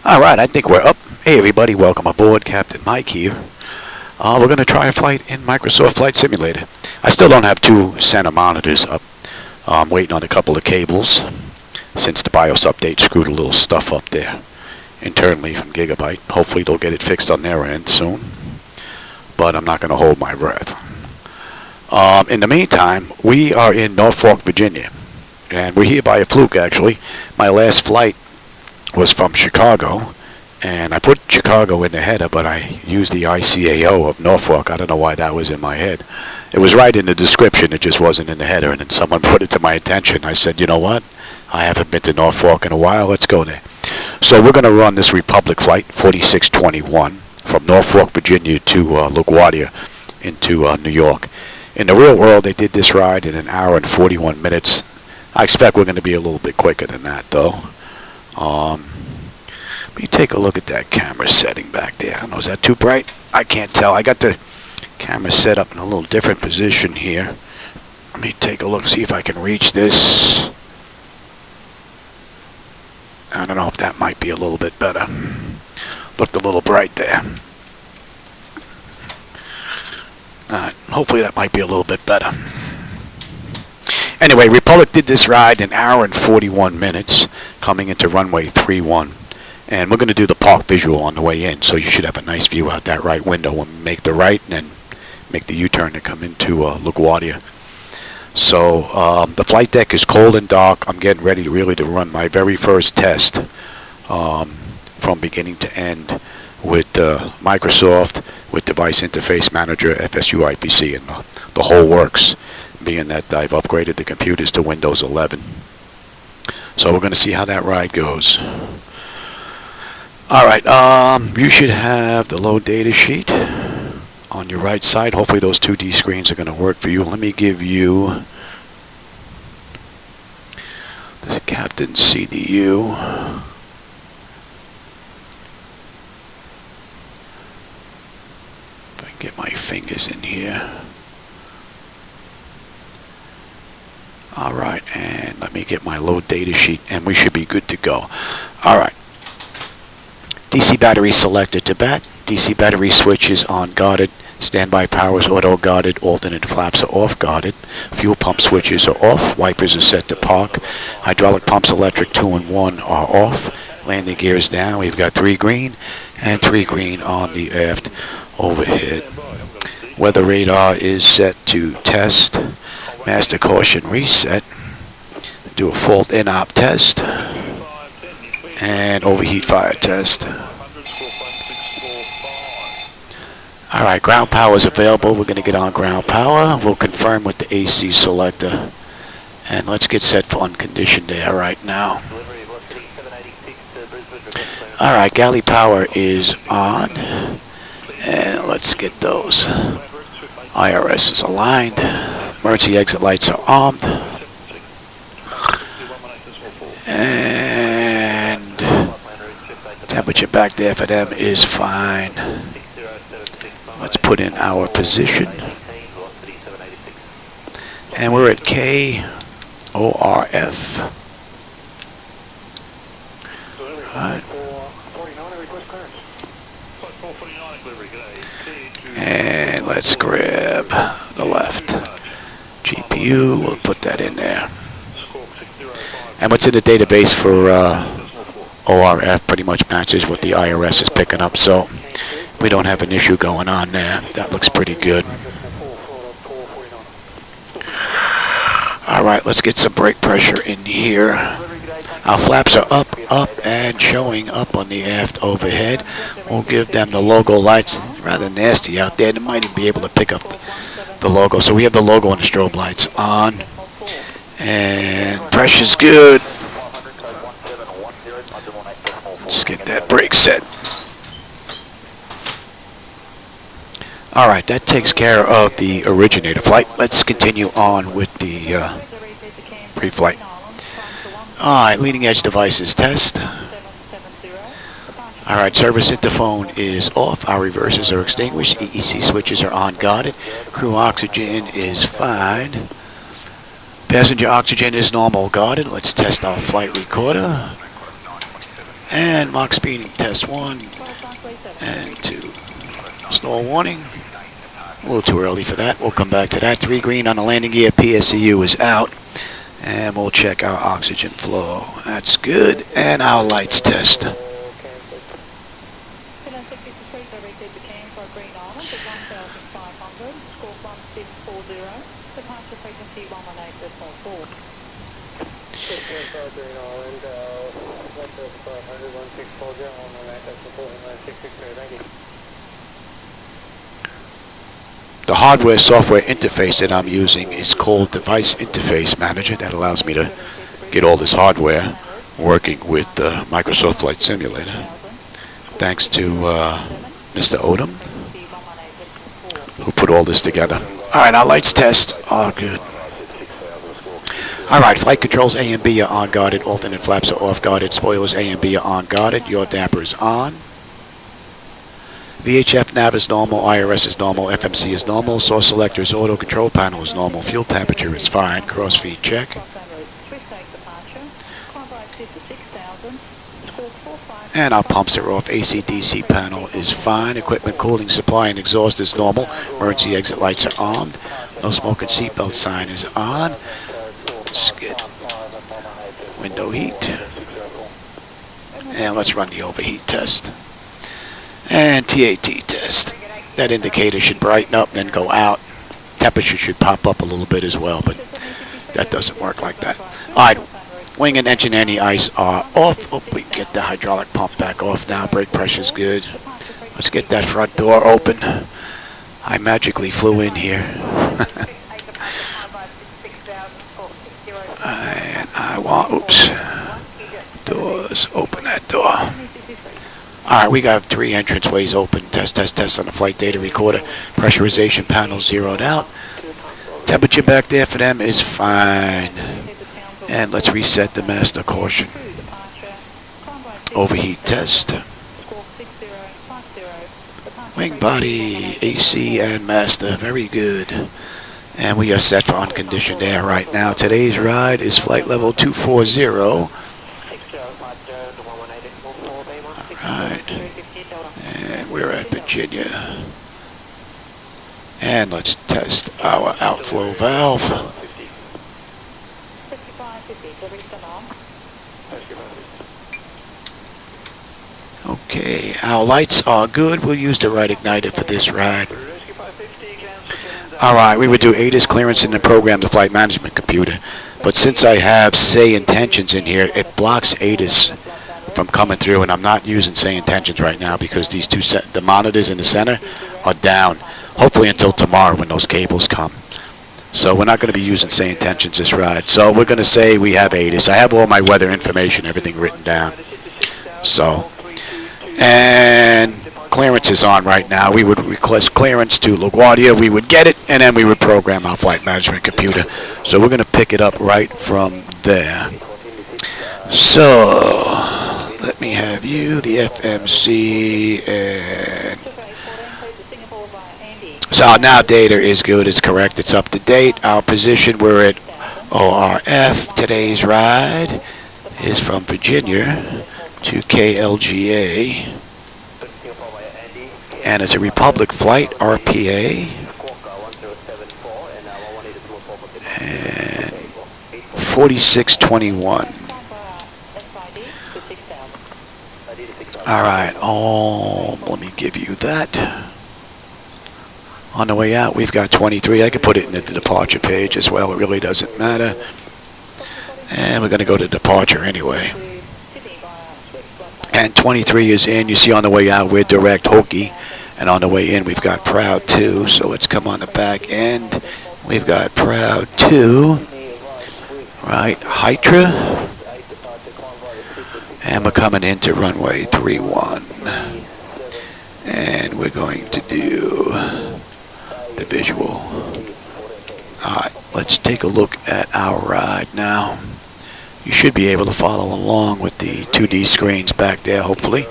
Alright, I think we're up. Hey everybody, welcome aboard. Captain Mike here. We're going to try a flight in Microsoft Flight Simulator. I still don't have two center monitors up. I'm waiting on a couple of cables since the BIOS update screwed a little stuff up there internally from Gigabyte. Hopefully they'll get it fixed on their end soon, but I'm not going to hold my breath. In the meantime, we are in Norfolk, Virginia, and we're here by a fluke actually. My last flight was from Chicago, and I put Chicago in the header, but I used the ICAO of Norfolk. I don't know why that was in my head. It was right in the description, it just wasn't in the header, and then someone put it to my attention. I said, you know what, I haven't been to Norfolk in a while, let's go there. So we're going to run this Republic flight 4621 from Norfolk, Virginia to LaGuardia into New York. In the real world, they did this ride in 1 hour and 41 minutes. I expect we're going to be a little bit quicker than that, though. Let me take a look at that camera setting back there. I don't know, is that too bright? I can't tell. I got the camera set up in a little different position here. Let me take a look, see if I can reach this. I don't know if that might be a little bit better. Looked a little bright there. Alright, hopefully that might be a little bit better. Anyway, Republic did this ride in 1 hour and 41 minutes, coming into runway 31. And we're going to do the park visual on the way in, so you should have a nice view out that right window when we make the right and then make the U-turn to come into LaGuardia. So the flight deck is cold and dark. I'm getting ready to run my very first test from beginning to end with Microsoft, with Device Interface Manager, FSU IPC, and the whole works, being that I've upgraded the computers to Windows 11. So we're going to see how that ride goes. Alright, you should have the load data sheet on your right side. Hopefully those 2D screens are going to work for you. Let me give you this Captain CDU. If I can get my fingers in here. Alright, and let me get my load data sheet and we should be good to go. Alright. DC battery selected to bat. DC battery switch is on guarded. Standby power is auto guarded. Alternate flaps are off guarded. Fuel pump switches are off. Wipers are set to park. Hydraulic pumps electric 2 and 1 are off. Landing gears down. We've got 3 green and 3 green on the aft overhead. Weather radar is set to test. Master caution reset. Do a fault in-op test. And overheat fire test. Alright, ground power is available. We're going to get on ground power. We'll confirm with the AC selector. And let's get set for unconditioned air right now. Alright, galley power is on. And let's get those IRSs aligned. Emergency exit lights are armed. And temperature back there for them is fine. Let's put in our position. And we're at KORF. Right. And let's grab the left. GPU, we'll put that in there. And what's in the database for ORF pretty much matches what the IRS is picking up, so we don't have an issue going on there. That looks pretty good. Alright, let's get some brake pressure in here. Our flaps are up, and showing up on the aft overhead. We'll give them the logo lights. Rather nasty out there. They might even be able to pick up the logo. So we have the logo and the strobe lights on. And pressure's good. Let's get that brake set. Alright, that takes care of the originator flight. Let's continue on with the pre-flight. Alright, leading edge devices test. Alright, service interphone is off. Our reversers are extinguished. EEC switches are on guarded. Crew oxygen is fine. Passenger oxygen is normal guarded. Let's test our flight recorder. And Mach speeding test 1 and 2. Stall warning. A little too early for that. We'll come back to that. 3 green on the landing gear. PSCU is out. And we'll check our oxygen flow. That's good. And our lights test. The hardware software interface that I'm using is called Device Interface Manager. That allows me to get all this hardware working with Microsoft Flight Simulator. Thanks to Mr. Odom, who put all this together. Alright, our lights test are good. Alright, flight controls A and B are on guarded, alternate flaps are off guarded, spoilers A and B are on guarded, your damper is on. VHF nav is normal, IRS is normal, FMC is normal, source selector is auto, control panel is normal, fuel temperature is fine, crossfeed check. And our pumps are off, AC/DC panel is fine, equipment cooling, supply and exhaust is normal, emergency exit lights are on, no smoking seatbelt sign is on. Let's get window heat. And let's run the overheat test. And TAT test. That indicator should brighten up and then go out. Temperature should pop up a little bit as well, but that doesn't work like that. Alright, wing and engine anti-ice are off. Oh, we get the hydraulic pump back off now. Brake pressure's good. Let's get that front door open. I magically flew in here. And I want, oops, doors, open that door. Alright, we got 3 entranceways open. Test on the flight data recorder. Pressurization panel zeroed out. Temperature back there for them is fine. And let's reset the master caution. Overheat test. Wing body, AC and master, very good. And we are set for unconditioned air right now. Today's ride is flight level 240. Alright. And we're at Virginia. And let's test our outflow valve. Okay, our lights are good. We'll use the right igniter for this ride. Alright, we would do ATIS clearance in the program, the flight management computer. But since I have SayIntentions in here, it blocks ATIS from coming through, and I'm not using SayIntentions right now because these the monitors in the center are down. Hopefully until tomorrow when those cables come. So we're not going to be using SayIntentions this ride. So we're going to say we have ATIS. I have all my weather information, everything written down. So, and clearance is on right now. We would request clearance to LaGuardia. We would get it, and then we would program our flight management computer. So we're going to pick it up right from there. So let me have you, the FMC, and so our now data is good. It's correct. It's up to date. Our position, we're at ORF. Today's ride is from Virginia to KLGA. And it's a Republic flight, RPA. And 4621. Alright, let me give you that. On the way out, we've got 23. I could put it in the departure page as well. It really doesn't matter. And we're going to go to departure anyway. And 23 is in. You see on the way out, we're direct HOUKY. And on the way in, we've got Proud 2. So let's come on the back end. We've got Proud 2. Right, Hydra. And we're coming into runway 31. And we're going to do the visual. Alright, let's take a look at our ride now. You should be able to follow along with the 2D screens back there, hopefully.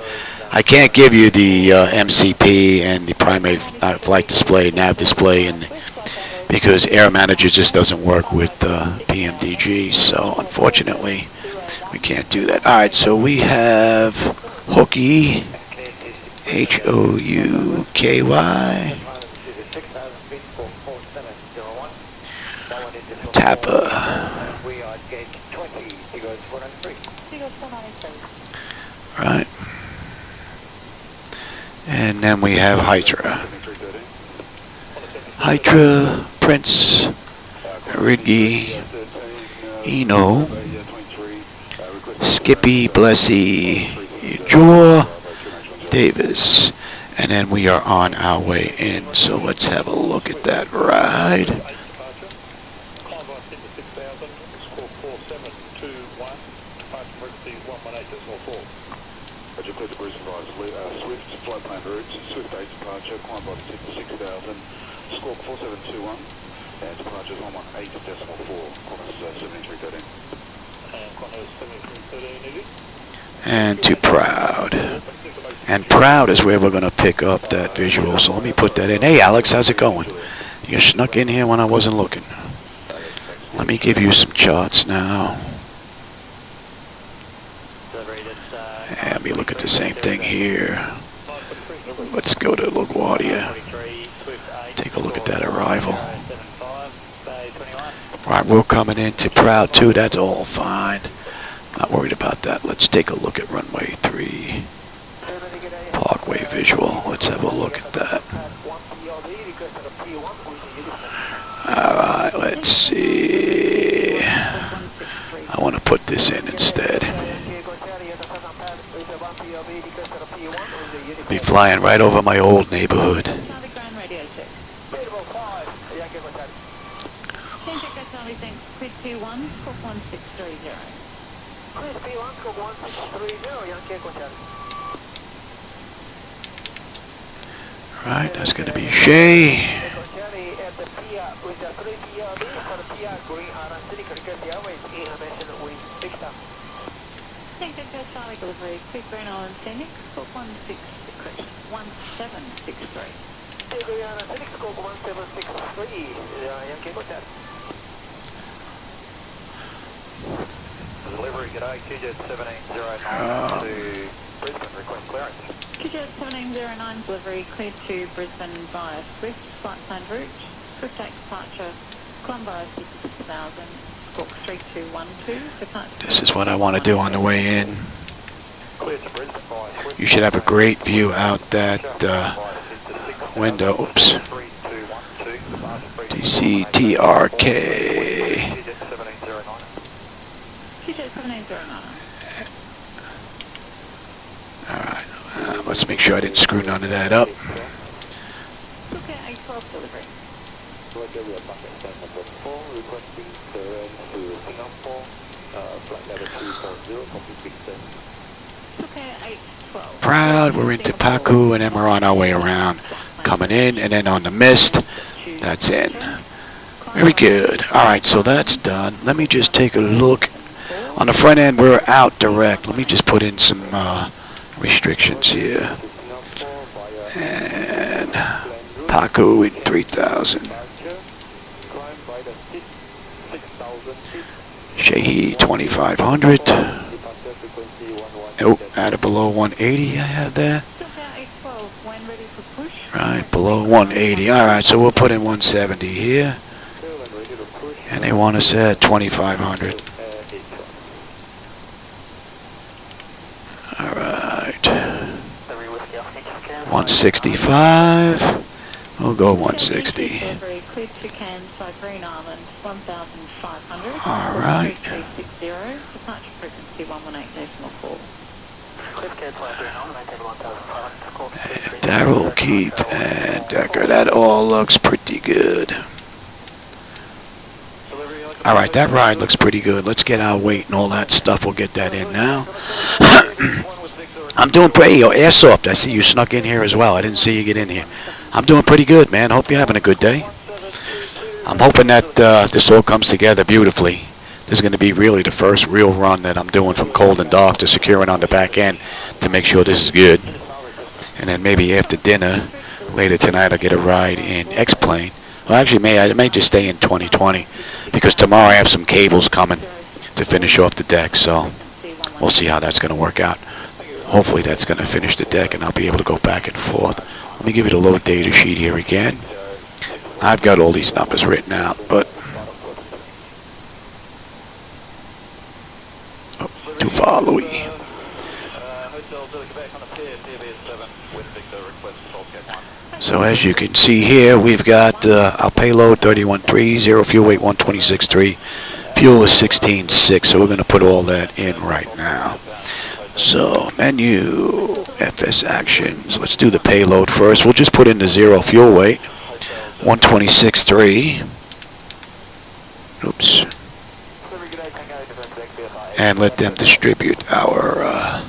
I can't give you the MCP and the primary flight display, nav display, and because Air Manager just doesn't work with PMDG. So unfortunately, We can't do that. All right, so we have HOUKY, HOUKY, Tappa. Right. And then we have Hydra. Hydra, Prince, Ridgey, Eno, Skippy, Blessy, Jor, Davis. And then we are on our way in. So let's have a look at that ride. And to Proud. And Proud is where we're going to pick up that visual. So let me put that in. Hey, Alex, how's it going? You snuck in here when I wasn't looking. Let me give you some charts now. And let me look at the same thing here. Let's go to LaGuardia. Take a look at that arrival. Right, we're coming into Proud too. That's all fine. Not worried about that. Let's take a look at runway 3. Parkway visual. Let's have a look at that. Alright, let's see. I want to put this in instead. Be flying right over my old neighborhood. Right, that's going to be Shay. Charlie delivery, quick Green Island Scenic, Squawk 1763. Green Island Scenic, Squawk 1763, Yankee contact. Delivery, g'day, QJet 1709 to Brisbane, request clearance. QJet 1709 delivery, cleared to Brisbane via Swift, flight plan route, Swift take departure, Colombo 6000. This is what I want to do on the way in. You should have a great view out that window. Oops. DCT HOUKY. Alright, let's make sure I didn't screw none of that up. Proud, we're into Paku, and then we're on our way around, coming in, and then on the mist, that's in. Very good. Alright, so that's done. Let me just take a look. On the front end, we're out direct. Let me just put in some restrictions here. And Paku in 3000. Shahi 2500. Oh, add it below 180 I have there. Right, below 180. Alright, so we'll put in 170 here. And they want us at 2500. Alright. 165. We'll go 160. Alright. Darrell, Keith, and Decker. That all looks pretty good. Alright, that ride looks pretty good. Let's get our weight and all that stuff. We'll get that in now. I'm doing pretty. Airsoft, I see you snuck in here as well. I didn't see you get in here. I'm doing pretty good, man. Hope you're having a good day. I'm hoping that this all comes together beautifully. This is going to be really the first real run that I'm doing from cold and dark to securing on the back end to make sure this is good. And then maybe after dinner, later tonight, I'll get a ride in X-Plane. Well, actually, I may just stay in 2020 because tomorrow I have some cables coming to finish off the deck. So we'll see how that's going to work out. Hopefully that's going to finish the deck and I'll be able to go back and forth. Let me give you the load data sheet here again. I've got all these numbers written out, but too far, Louis. So as you can see here, we've got our payload 31.3, zero fuel weight 126.3, fuel is 16.6, so we're going to put all that in right now. So menu, FS actions, let's do the payload first. We'll just put in the zero fuel weight, 126.3. Oops. And let them distribute our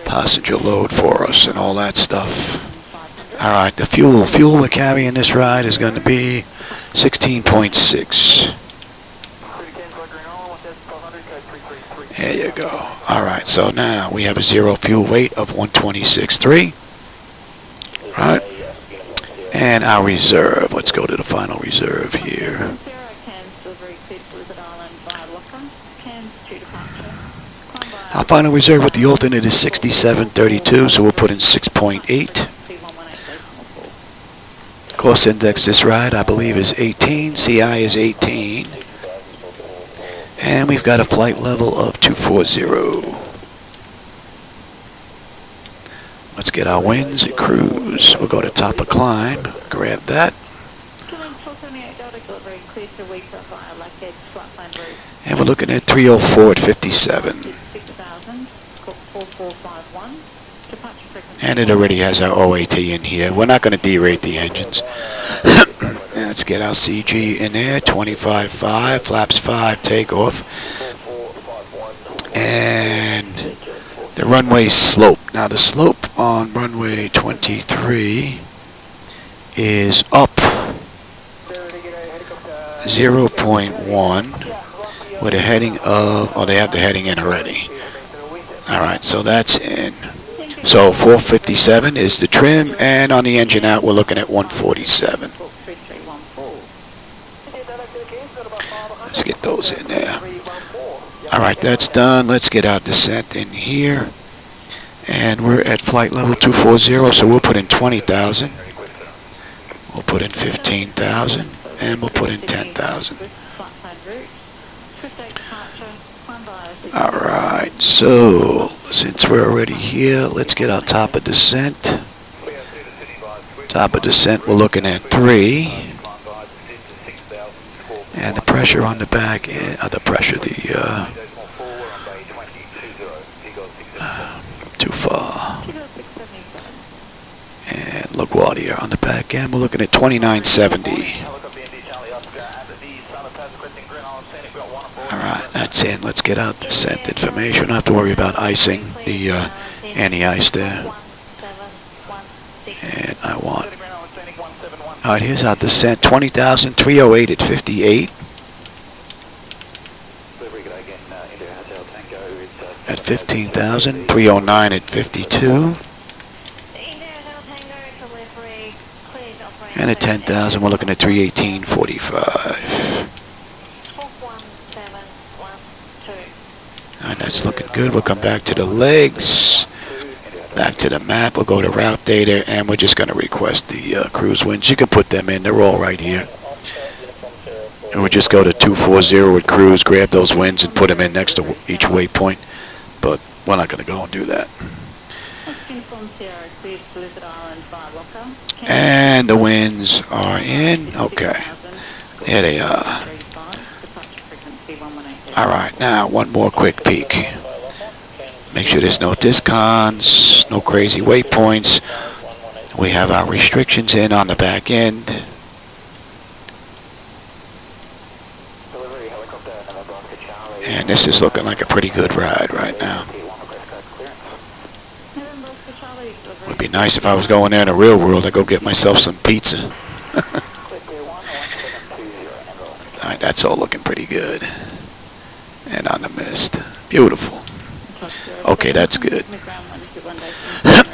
passenger load for us and all that stuff. Alright, the fuel we're carrying this ride is going to be 16.6. There you go. Alright, so now we have a zero fuel weight of 126.3. Alright. And our reserve. Let's go to the final reserve here. Our final reserve with the alternate is 67.32, so we'll put in 6.8. Cost index this ride, I believe, is 18. CI is 18. And we've got a flight level of 240. Let's get our winds at cruise. We'll go to top of climb, grab that. And we're looking at 304 at 57. And it already has our OAT in here. We're not going to derate the engines. Let's get our CG in there. 25.5, flaps 5, takeoff. And the runway slope. Now the slope on runway 23 is up 0.1 with a heading of, oh, they have the heading in already. Alright, so that's in. So 457 is the trim, and on the engine out, we're looking at 147. Let's get those in there. Alright, that's done. Let's get our descent in here. And we're at flight level 240, so we'll put in 20,000. We'll put in 15,000, and we'll put in 10,000. Alright, so since we're already here, let's get our top of descent. Top of descent, we're looking at 3. And the pressure on the back, too far. And LaGuardia on the back end, we're looking at 2970. Alright, that's in. Let's get out descent information. We don't have to worry about icing the anti-ice there. And I want... Alright, here's our descent. 20,000, 308 at 58. At 15,000, 309 at 52. And at 10,000, we're looking at 318.45. Alright, that's looking good. We'll come back to the legs, back to the map. We'll go to route data, and we're just going to request the cruise winds. You can put them in. They're all right here. And we'll just go to 240 with cruise, grab those winds, and put them in next to each waypoint. But we're not going to go and do that. And the winds are in. Okay. There they are. Alright, now one more quick peek. Make sure there's no discons, no crazy waypoints. We have our restrictions in on the back end. And this is looking like a pretty good ride right now. Would be nice if I was going there in the real world. I'd go get myself some pizza. Alright, that's all looking pretty good. And on the mist. Beautiful. Okay, that's good.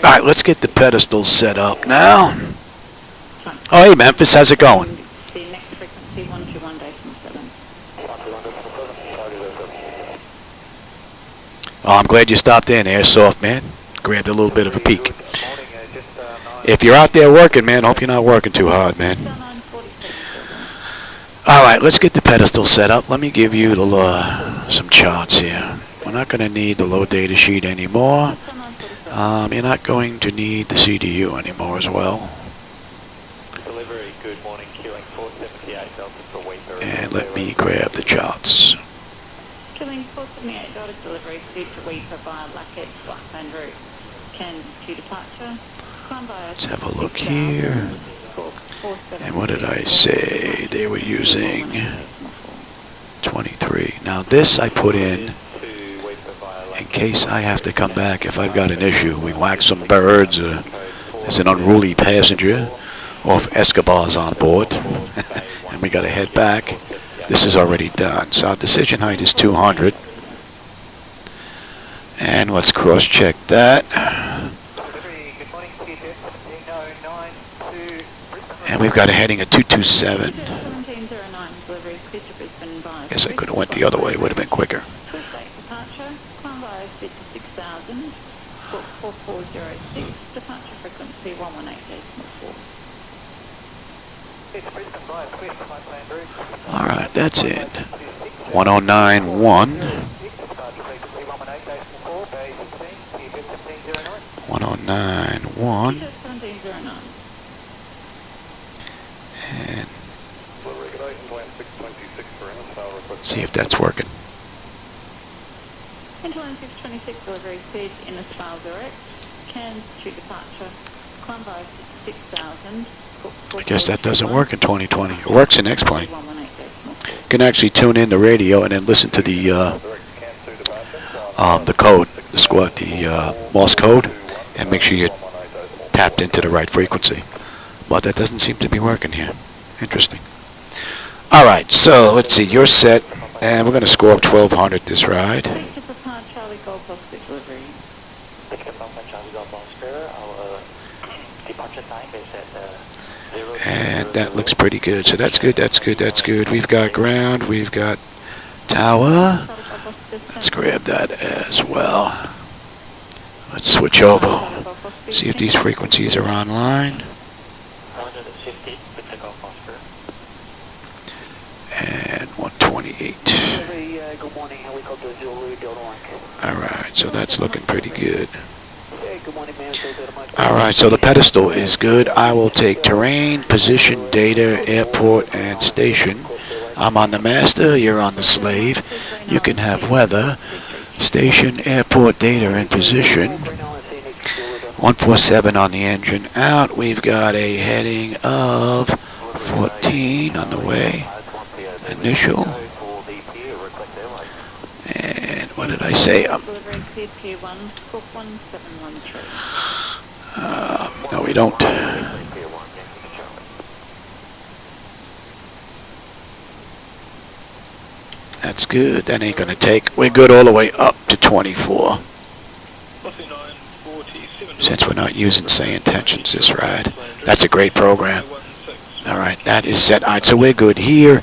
Alright, let's get the pedestal set up now. Oh, hey, Memphis, how's it going? Oh, I'm glad you stopped in, Airsoft man. Grabbed a little bit of a peek. If you're out there working, man, hope you're not working too hard, man. All right, let's get the pedestal set up. Let me give you some charts here. We're not going to need the low data sheet anymore. You're not going to need the CDU anymore as well. Delivery, good morning, queuing 478 Delta for Weeper. And let me grab the charts. Killing 478 Delta delivery, speed to Weeper via LaGuardia flight route. Can to departure. Let's have a look here. And what did I say? They were using 23. Now this I put in case I have to come back if I've got an issue. We whack some birds, there's an unruly passenger, or if Escobar's on board, and we got to head back. This is already done. So our decision height is 200. And let's cross-check that. And we've got a heading of 227. Guess I could have went the other way. It would have been quicker. Departure frequency 118.4. All right, that's it. 1091. 1091. And see if that's working. Interline 626 delivery speed in Australia direct. Cairns to departure. Climb by 6,000. I guess that doesn't work in 2020. It works in X-Plane. You can actually tune in the radio and then listen to the code, the Morse code, and make sure you're tapped into the right frequency. But that doesn't seem to be working here. Interesting. All right, so let's see. You're set, and we're going to score up 1,200 this ride. And that looks pretty good. So that's good, that's good, that's good. We've got ground, we've got tower. Let's grab that as well. Let's switch over. See if these frequencies are online. And 128. Alright, so that's looking pretty good. Alright, so the pedestal is good. I will take terrain, position, data, airport, and station. I'm on the master, you're on the slave. You can have weather, station, airport, data, and position. 147 on the engine out. We've got a heading of 14 on the way. Initial. And what did I say? No, we don't. That's good. That ain't gonna take. We're good all the way up to 24. Since we're not using SayIntentions this ride. That's a great program. Alright, that is set. Alright, so we're good here.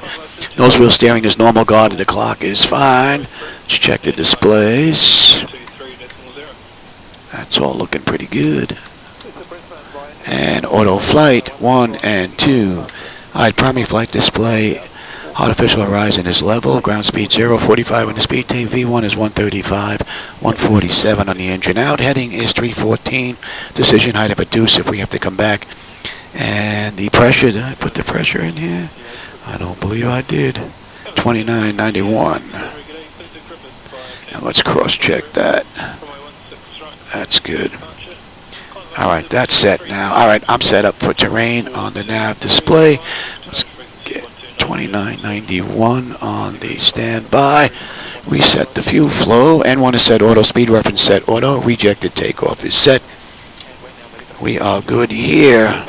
Nose wheel steering is normal. Guard of the clock is fine. Let's check the displays. That's all looking pretty good. And auto flight 1 and 2. Alright, primary flight display. Artificial horizon is level. Ground speed 0, 45 on the speed tape. V1 is 135, 147 on the engine out. Heading is 314. Decision height of a deuce if we have to come back. And the pressure, did I put the pressure in here? I don't believe I did. 2991. And let's cross-check that. That's good. Alright, that's set now. Alright, I'm set up for terrain on the nav display. Let's get 2991 on the standby. Reset the fuel flow. N1 is set auto. Speed reference set auto. Rejected takeoff is set. We are good here.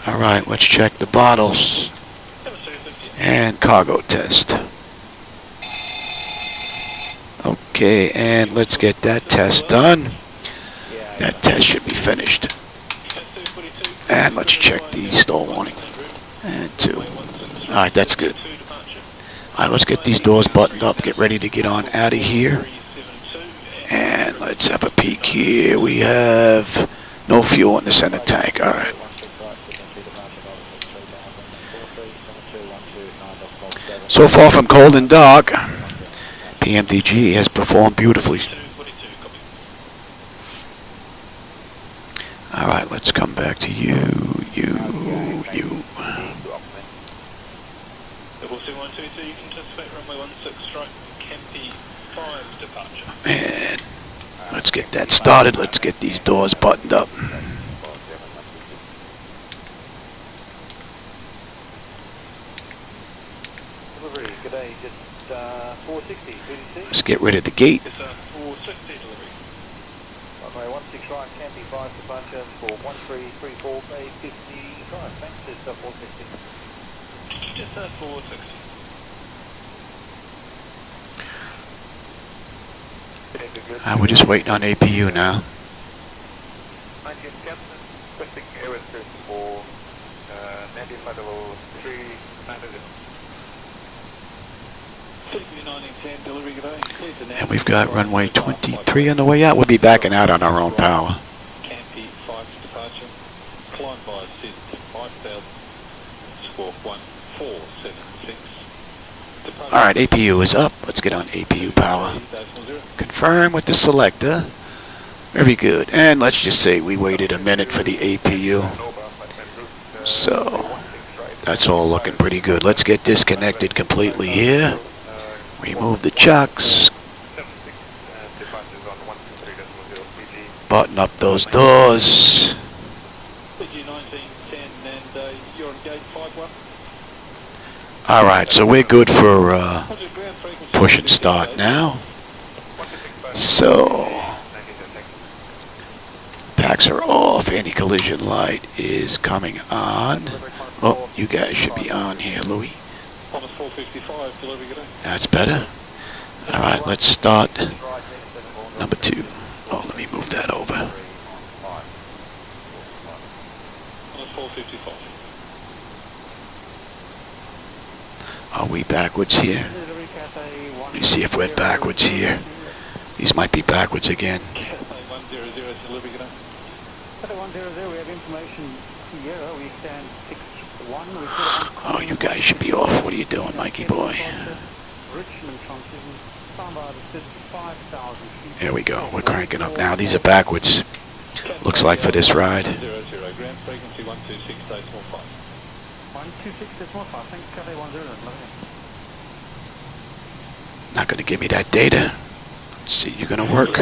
Alright, let's check the bottles. And cargo test. Okay, and let's get that test done. That test should be finished. And let's check the stall warning. And 2. Alright, that's good. Alright, let's get these doors buttoned up, get ready to get on out of here. And let's have a peek here. We have no fuel in the center tank. Alright. So far from cold and dark, PMDG has performed beautifully. Alright, let's come back to you. You can anticipate runway 16 strike, Campy 5 departure. And let's get that started. Let's get these doors buttoned up. Delivery, good day, just 460, Let's get rid of the gate. It's 460 delivery. Runway 16 right, Campy 5 departure for 1334 Bay 55. Thanks, it's 460. Just 460. We're just waiting on APU now. 19 Captain, requesting airworthiness for landing flight level 390. CB1910, delivery good day. And we've got runway 23 on the way out. We'll be backing out on our own power. Campy 5 departure. Climb by SID 5000. Score 1476. Alright, APU is up. Let's get on APU power. Confirm with the selector. Very good. And let's just say we waited a minute for the APU. So, that's all looking pretty good. Let's get disconnected completely here. Remove the chocks. Button up those doors. Alright, so we're good for push and start now. So, packs are off. Anti-collision light is coming on. Oh, you guys should be on here, Louis. That's better. Alright, let's start number 2. Oh, let me move that over. Are we backwards here? Let me see if we're backwards here. These might be backwards again. Oh, you guys should be off. What are you doing, Mikey boy? There we go. We're cranking up now. These are backwards. Looks like for this ride. Not going to give me that data. Let's see, you're going to work.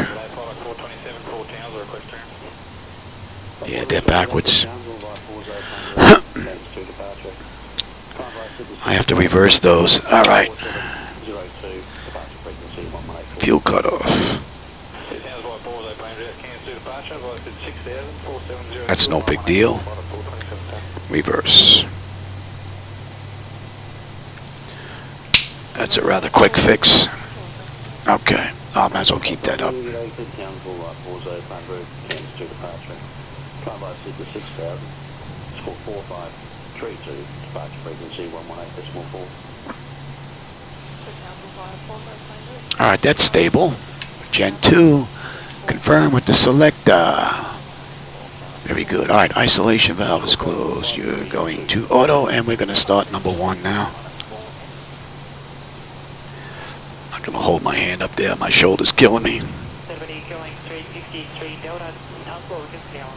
Yeah, they're backwards. I have to reverse those. Alright. Fuel cutoff. That's no big deal. Reverse. That's a rather quick fix. Okay, I might as well keep that up. Alright, that's stable. Gen 2, confirm with the selector. Very good. Alright, isolation valve is closed. You're going to auto, and we're going to start number 1 now. I'm going to hold my hand up there. My shoulder's killing me. 70 going 353 Delta, Norfolk, down.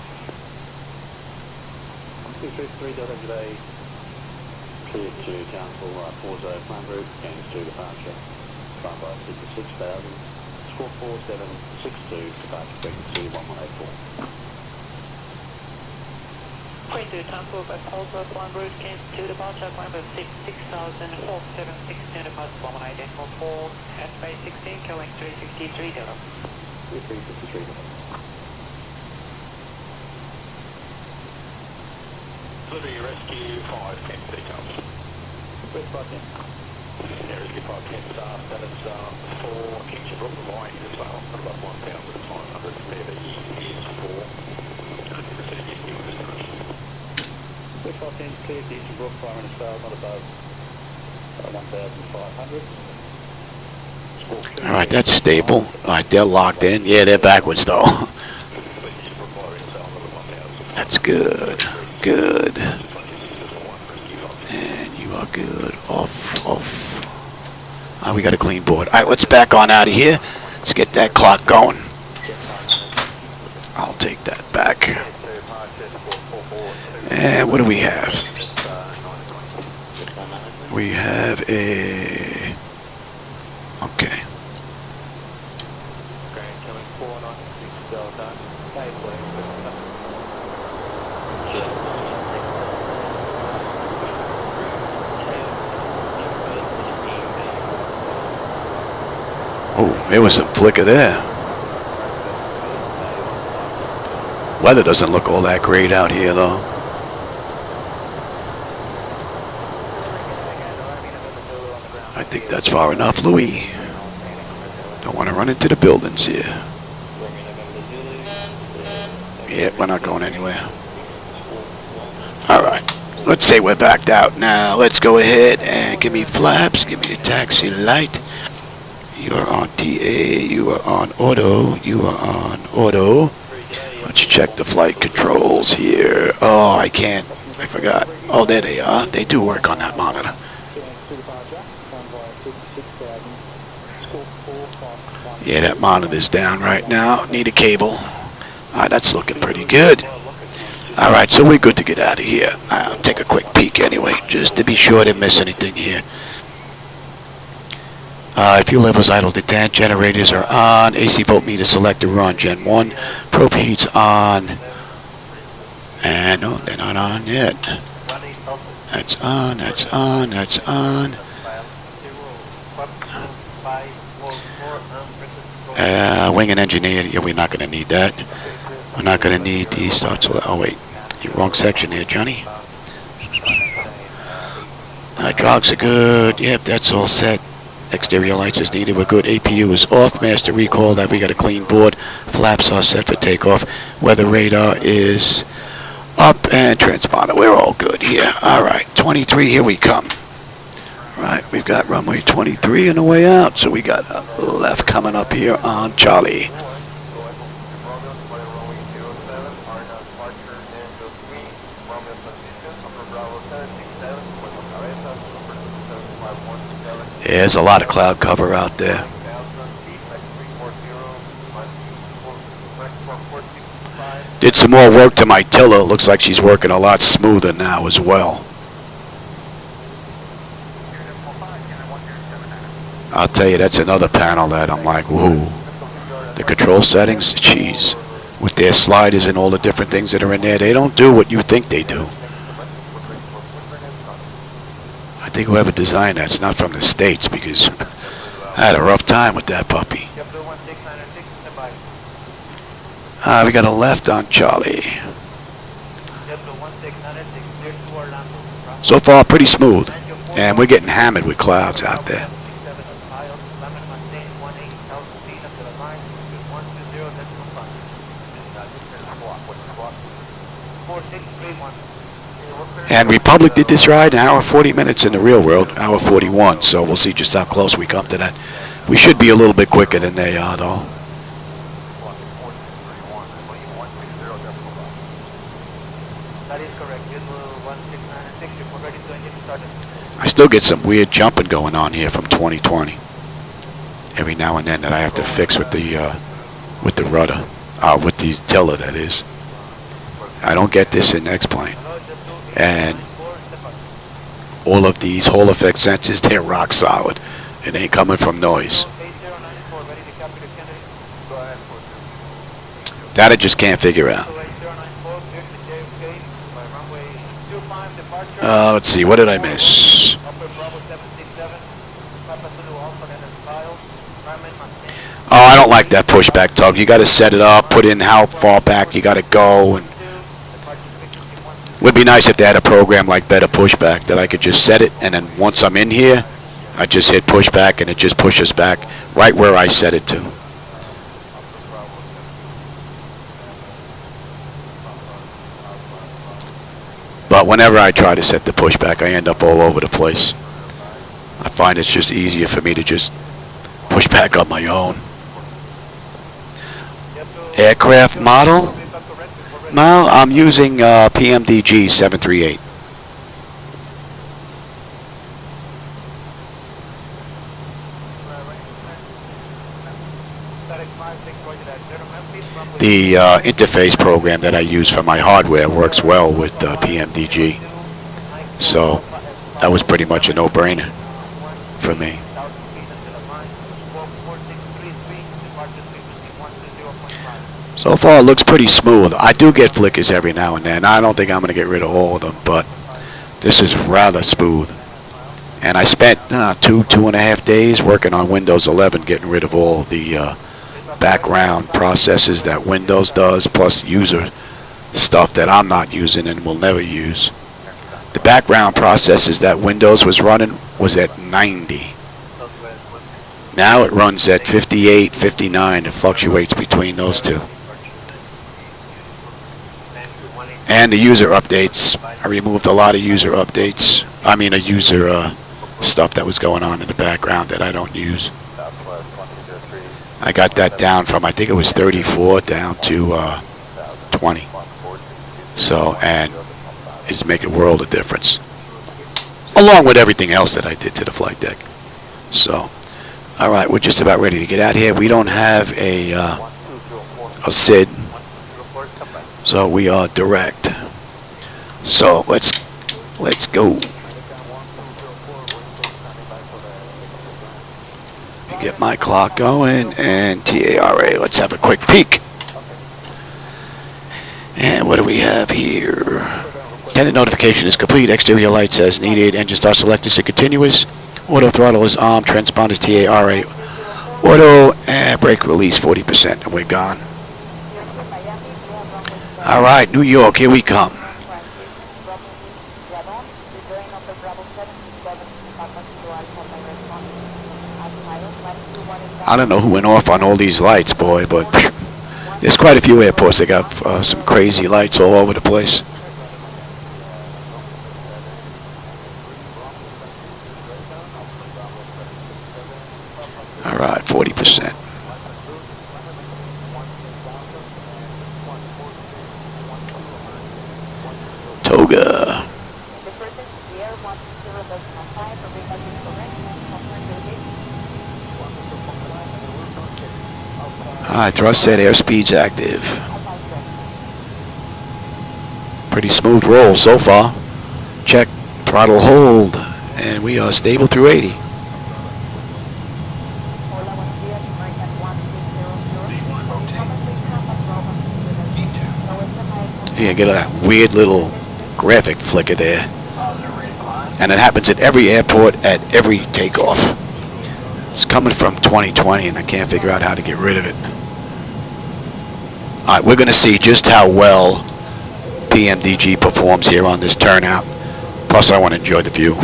353 Delta today. Clear to Council 40 climb route, gains to departure. Climb by 6000. Score 4762, departure frequency 1184. Clear to Council by 40 climb route, gains to departure, climb by 6000, 4762, departure 1184. At base 16, going 353 Delta. 353 Delta. Delivery Rescue 5, Camp Takeoff. Where's Button? Rescue 5, Camp Staff, that is for Kingship Brook, Hawaii as well, at about 1,500. There the E is for 100% rescue in this direction. Where's Button? Clear, Kingship Brook, 500 stars, not above. 1500. All right, that's stable. All right, they're locked in. Yeah, they're backwards though. That's good. Good. And you are good. Off, off. We got a clean board. All right, let's back on out of here. Let's get that clock going. I'll take that back. And what do we have? We have a... Okay. Oh, there was some flicker there. Weather doesn't look all that great out here, though. I think that's far enough, Louis. Don't want to run into the buildings here. Yeah, we're not going anywhere. All right. Let's say we're backed out now. Let's go ahead and give me flaps. Give me the taxi light. You are on TA. You are on auto. You are on auto. Let's check the flight controls here. Oh, I can't. I forgot. Oh, there they are. They do work on that monitor. Yeah, that monitor's down right now. Need a cable. Alright, that's looking pretty good. Alright, so we're good to get out of here. I'll take a quick peek anyway, just to be sure I didn't miss anything here. Fuel levels idle to 10. Generators are on. AC voltmeter selector on Gen 1. Probe heat's on. And no, they're not on yet. That's on, that's on, that's on. Wing and engineer, yeah, we're not going to need that. We're not going to need these starts. Oh, wait. You're wrong section here, Johnny. Hydraulics are good. Yep, that's all set. Exterior lights is needed. We're good. APU is off. Master recall that we got a clean board. Flaps are set for takeoff. Weather radar is up and transponder. We're all good here. All right, 23, here we come. All right, we've got runway 23 on the way out. So we got a left coming up here on Charlie. Yeah, there's a lot of cloud cover out there. Did some more work to my tiller. Looks like she's working a lot smoother now as well. I'll tell you, that's another panel that I'm like, whoa. The control settings, jeez. With their sliders and all the different things that are in there, they don't do what you think they do. I think whoever designed that's not from the States, because I had a rough time with that puppy. We got a left on Charlie. So far, pretty smooth. And we're getting hammered with clouds out there. And Republic did this ride an hour 40 minutes in the real world, hour 41. So we'll see just how close we come to that. We should be a little bit quicker than they are, though. I still get some weird jumping going on here from 2020. Every now and then that I have to fix with the rudder, with the tiller, that is. I don't get this in X-Plane. And all of these Hall effect sensors, they're rock solid. It ain't coming from noise. That I just can't figure out. Let's see, what did I miss? Oh, I don't like that pushback tug. You got to set it up, put in how far back you got to go, and would be nice if they had a program like Better Pushback that I could just set it, and then once I'm in here, I just hit pushback and it just pushes back right where I set it to. But whenever I try to set the pushback, I end up all over the place. I find it's just easier for me to just push back on my own. Aircraft model? No, I'm using PMDG 738. The interface program that I use for my hardware works well with PMDG. So that was pretty much a no-brainer for me. So far it looks pretty smooth. I do get flickers every now and then. I don't think I'm going to get rid of all of them, but this is rather smooth. And I spent 2.5 days working on Windows 11, getting rid of all the background processes that Windows does, plus user stuff that I'm not using and will never use. The background processes that Windows was running was at 90. Now it runs at 58, 59. It fluctuates between those two. And the user updates. I removed a lot of user updates. I mean, a user stuff that was going on in the background that I don't use. I got that down from, I think it was 34 down to 20. So, and it's making a world of difference. Along with everything else that I did to the flight deck. So, all right, we're just about ready to get out here. We don't have a SID, so we are direct. So let's go. Get my clock going and TARA. Let's have a quick peek. And what do we have here? Attendant notification is complete. Exterior lights as needed. Engine start selected to continuous. Auto throttle is on. Transponder is TARA. Auto and brake release 40%. And we're gone. All right, New York, here we come. I don't know who went off on all these lights, boy, but there's quite a few airports that got some crazy lights all over the place. All right, 40%. Toga. Alright, thrust set, airspeed's active. Pretty smooth roll so far. Check, throttle hold, and we are stable through 80. You get that weird little graphic flicker there. And it happens at every airport at every takeoff. It's coming from 2020 and I can't figure out how to get rid of it. Alright, we're going to see just how well PMDG performs here on this turnout. Plus I want to enjoy the view.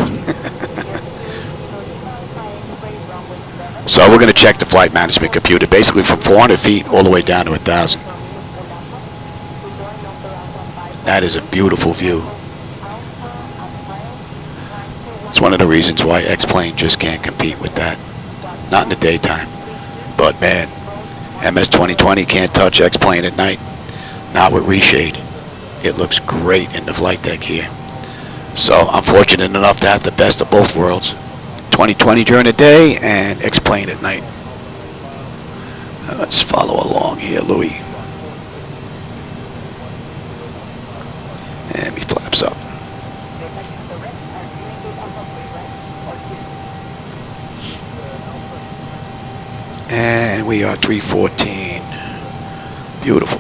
So we're going to check the flight management computer basically from 400 feet all the way down to 1,000. That is a beautiful view. It's one of the reasons why X-Plane just can't compete with that. Not in the daytime. But man, MS 2020 can't touch X-Plane at night. Not with reshade. It looks great in the flight deck here. So I'm fortunate enough to have the best of both worlds. 2020 during the day and X-Plane at night. Let's follow along here, Louis. And he flaps up. And we are 314. Beautiful.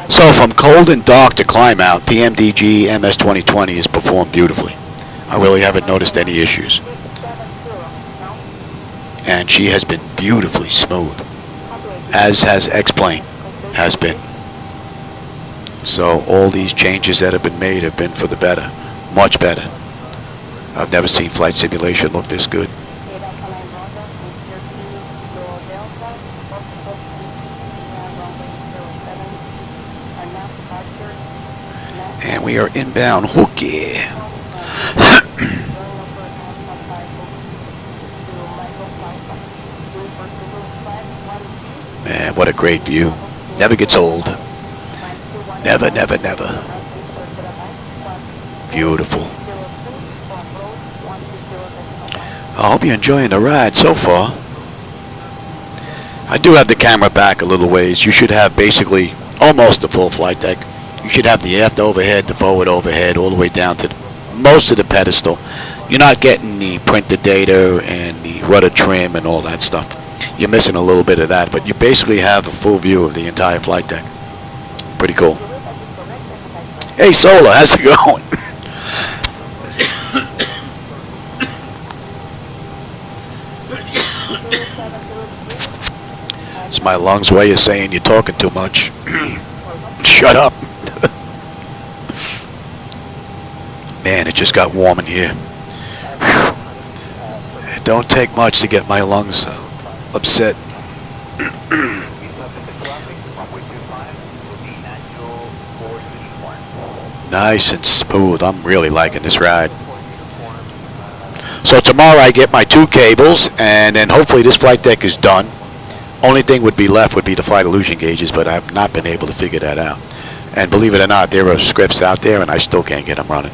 So from cold and dark to climb out, PMDG MS 2020 has performed beautifully. I really haven't noticed any issues. And she has been beautifully smooth, as has X-Plane has been. So all these changes that have been made have been for the better, much better. I've never seen flight simulation look this good. And we are inbound HOUKY. Man, what a great view. Never gets old. Never, never, never. Beautiful. I hope you're enjoying the ride so far. I do have the camera back a little ways. You should have basically almost the full flight deck. You should have the aft overhead, the forward overhead, all the way down to most of the pedestal. You're not getting the printed data and the rudder trim and all that stuff. You're missing a little bit of that, but you basically have a full view of the entire flight deck. Pretty cool. Hey, Solar, how's it going? It's my lungs' way of saying you're talking too much. Shut up. Man, it just got warm in here. It don't take much to get my lungs upset. Nice and smooth. I'm really liking this ride. So tomorrow I get my 2 cables, and then hopefully this flight deck is done. Only thing would be left would be the flight illusion gauges, but I've not been able to figure that out. And believe it or not, there are scripts out there, and I still can't get them running.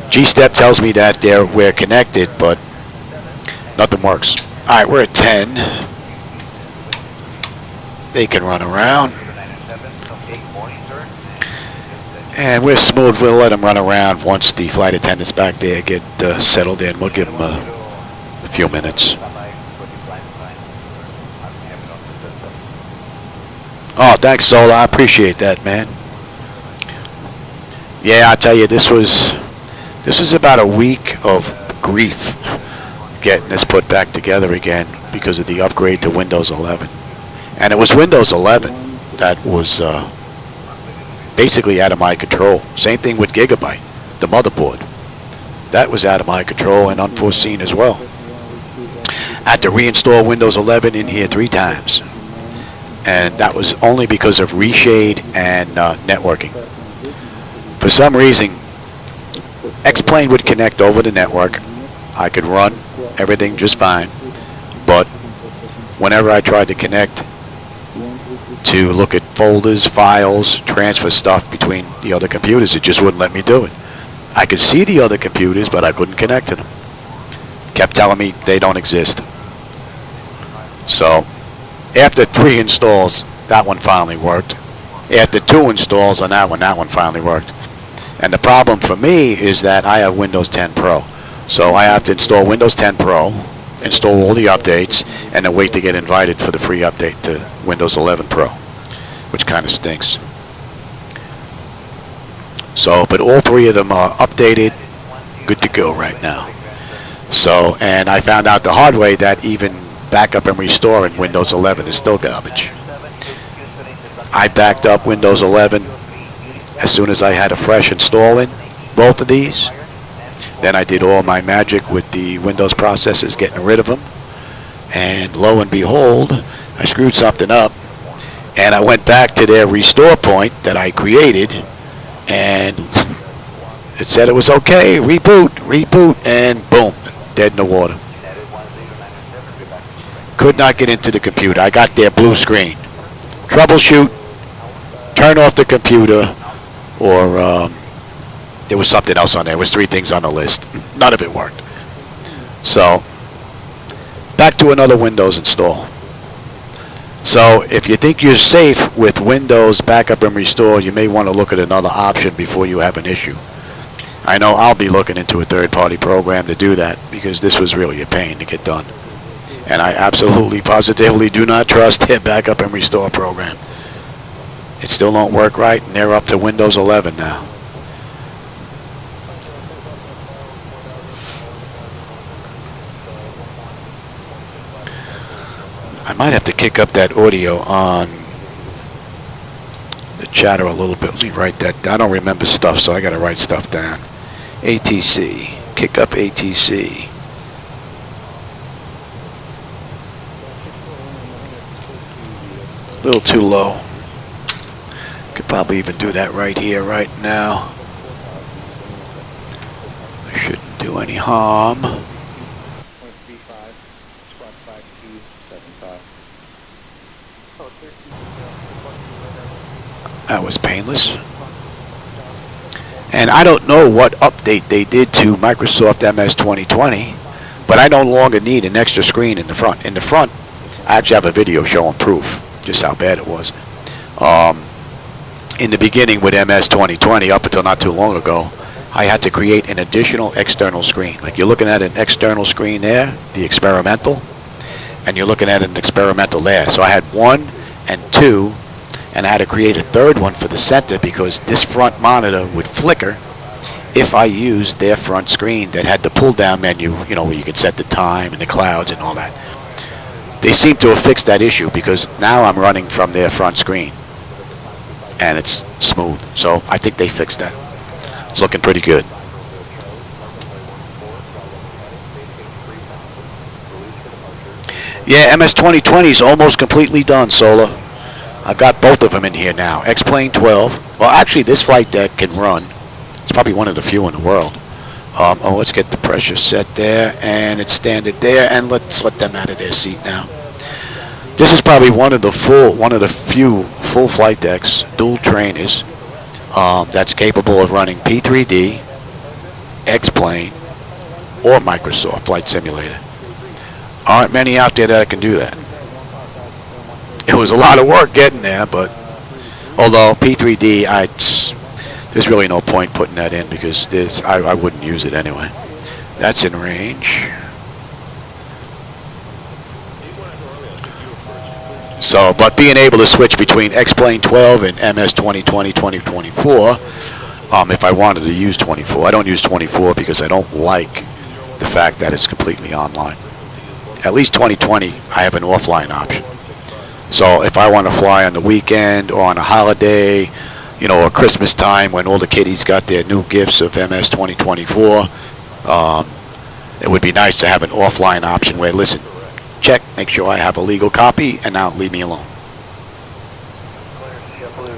G-Step tells me that we're connected, but nothing works. All right, we're at 10. They can run around. And we're smooth. We'll let them run around once the flight attendants back there get settled in. We'll give them a few minutes. Oh, thanks, Sola. I appreciate that, man. Yeah, I tell you, this was about a week of grief getting this put back together again because of the upgrade to Windows 11. And it was Windows 11 that was basically out of my control. Same thing with Gigabyte, the motherboard. That was out of my control and unforeseen as well. I had to reinstall Windows 11 in here 3 times. And that was only because of reshade and networking. For some reason, X-Plane would connect over the network. I could run everything just fine. But whenever I tried to connect to look at folders, files, transfer stuff between the other computers, it just wouldn't let me do it. I could see the other computers, but I couldn't connect to them. Kept telling me they don't exist. So after 3 installs, that one finally worked. After 2 installs on that one finally worked. And the problem for me is that I have Windows 10 Pro. So I have to install Windows 10 Pro, install all the updates, and then wait to get invited for the free update to Windows 11 Pro, which kind of stinks. So, but all 3 of them are updated, good to go right now. So, and I found out the hard way that even backup and restore in Windows 11 is still garbage. I backed up Windows 11 as soon as I had a fresh install in both of these. Then I did all my magic with the Windows processors, getting rid of them. And lo and behold, I screwed something up. And I went back to their restore point that I created. And it said it was okay, reboot, and boom, dead in the water. Could not get into the computer. I got their blue screen. Troubleshoot, turn off the computer, or there was something else on there. There was 3 things on the list. None of it worked. So, back to another Windows install. So, if you think you're safe with Windows backup and restore, you may want to look at another option before you have an issue. I know I'll be looking into a third-party program to do that because this was really a pain to get done. And I absolutely, positively do not trust their backup and restore program. It still don't work right, and they're up to Windows 11 now. I might have to kick up that audio on the chatter a little bit. Let me write that down. I don't remember stuff, so I got to write stuff down. ATC. Kick up ATC. A little too low. Could probably even do that right here, right now. Shouldn't do any harm. That was painless. And I don't know what update they did to Microsoft MS 2020, but I no longer need an extra screen in the front. In the front, I actually have a video showing proof just how bad it was. In the beginning with MS 2020, up until not too long ago, I had to create an additional external screen. Like you're looking at an external screen there, the experimental, and you're looking at an experimental there. So I had 1 and 2, and I had to create a third one for the center because this front monitor would flicker if I used their front screen that had the pull-down menu, you know, where you could set the time and the clouds and all that. They seem to have fixed that issue because now I'm running from their front screen, and it's smooth. So I think they fixed that. It's looking pretty good. Yeah, MS 2020 is almost completely done, Solar. I've got both of them in here now. X-Plane 12. Well, actually, this flight deck can run. It's probably one of the few in the world. Let's get the pressure set there, and it's standard there, and let's let them out of their seat now. This is probably one of the few full flight decks, dual trainers, that's capable of running P3D, X-Plane, or Microsoft Flight Simulator. Aren't many out there that can do that. It was a lot of work getting there, but although P3D, there's really no point putting that in because I wouldn't use it anyway. That's in range. So, but being able to switch between X-Plane 12 and MS 2020, 2024, if I wanted to use 24. I don't use 24 because I don't like the fact that it's completely online. At least 2020, I have an offline option. So if I want to fly on the weekend or on a holiday, you know, or Christmas time when all the kiddies got their new gifts of MS 2024, it would be nice to have an offline option where, listen, check, make sure I have a legal copy, and now leave me alone.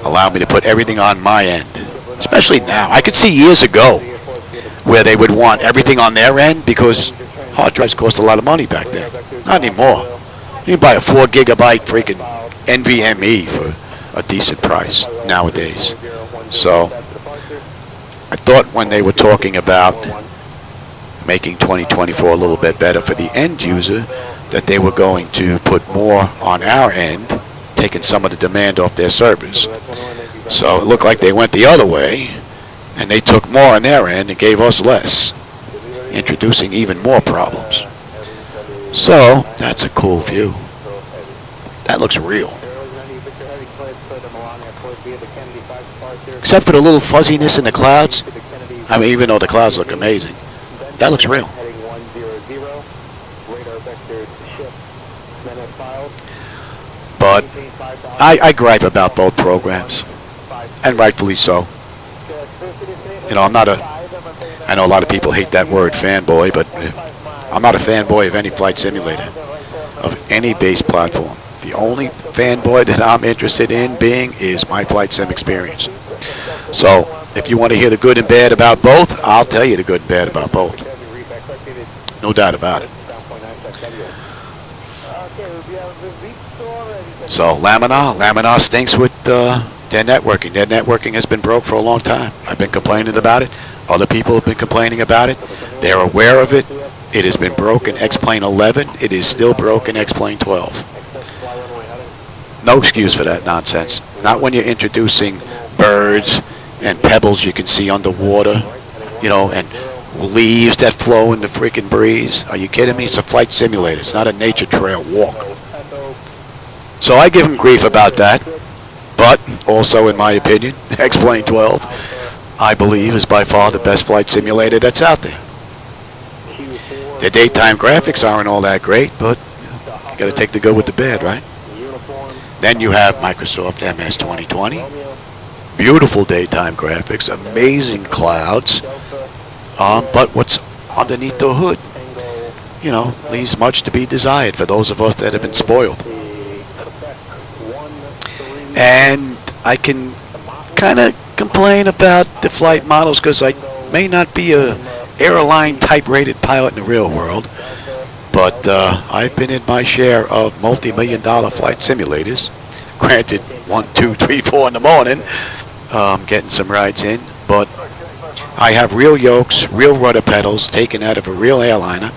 Allow me to put everything on my end, especially now. I could see years ago where they would want everything on their end because hard drives cost a lot of money back then. Not anymore. You can buy a 4 gigabyte freaking NVMe for a decent price nowadays. So I thought when they were talking about making 2024 a little bit better for the end user, that they were going to put more on our end, taking some of the demand off their servers. So it looked like they went the other way, and they took more on their end and gave us less, introducing even more problems. So that's a cool view. That looks real. Except for the little fuzziness in the clouds. I mean, even though the clouds look amazing, that looks real. But I gripe about both programs, and rightfully so. You know, I know a lot of people hate that word fanboy, but I'm not a fanboy of any flight simulator, of any base platform. The only fanboy that I'm interested in being is my flight sim experience. So if you want to hear the good and bad about both, I'll tell you the good and bad about both. No doubt about it. So Laminar stinks with their networking. Their networking has been broke for a long time. I've been complaining about it. Other people have been complaining about it. They're aware of it. It has been broken X-Plane 11. It is still broken X-Plane 12. No excuse for that nonsense. Not when you're introducing birds and pebbles you can see underwater, you know, and leaves that flow in the freaking breeze. Are you kidding me? It's a flight simulator. It's not a nature trail walk. So I give them grief about that. But also, in my opinion, X-Plane 12, I believe, is by far the best flight simulator that's out there. The daytime graphics aren't all that great, but you got to take the good with the bad, right? Then you have Microsoft MS 2020. Beautiful daytime graphics, amazing clouds. But what's underneath the hood, you know, leaves much to be desired for those of us that have been spoiled. And I can kind of complain about the flight models because I may not be a airline type rated pilot in the real world, but I've been in my share of multi-million-dollar flight simulators. Granted, 1, 2, 3, 4 in the morning, getting some rides in. But I have real yokes, real rudder pedals taken out of a real airliner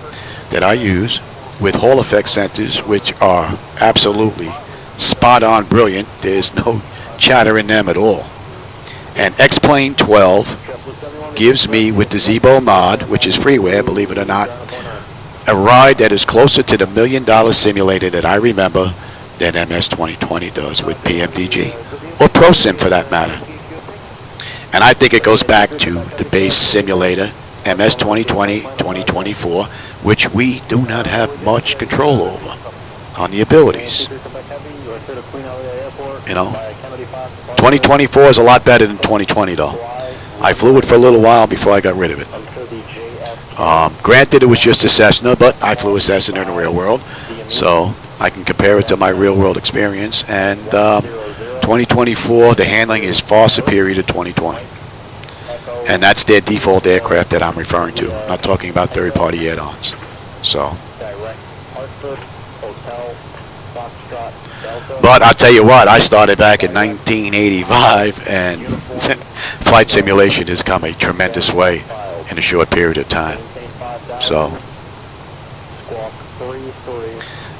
that I use with Hall effect centers, which are absolutely spot on brilliant. There's no chatter in them at all. And X-Plane 12 gives me, with the Zebo mod, which is freeware, believe it or not, a ride that is closer to the $1 million simulator that I remember than MS 2020 does with PMDG, or ProSim for that matter. And I think it goes back to the base simulator, MS 2020, 2024, which we do not have much control over on the abilities. You know, 2024 is a lot better than 2020 though. I flew it for a little while before I got rid of it. Granted, it was just a Cessna, but I flew a Cessna in the real world, so I can compare it to my real world experience. And 2024, the handling is far superior to 2020. And that's their default aircraft that I'm referring to. I'm not talking about third-party add-ons. So, but I'll tell you what, I started back in 1985, and flight simulation has come a tremendous way in a short period of time. So,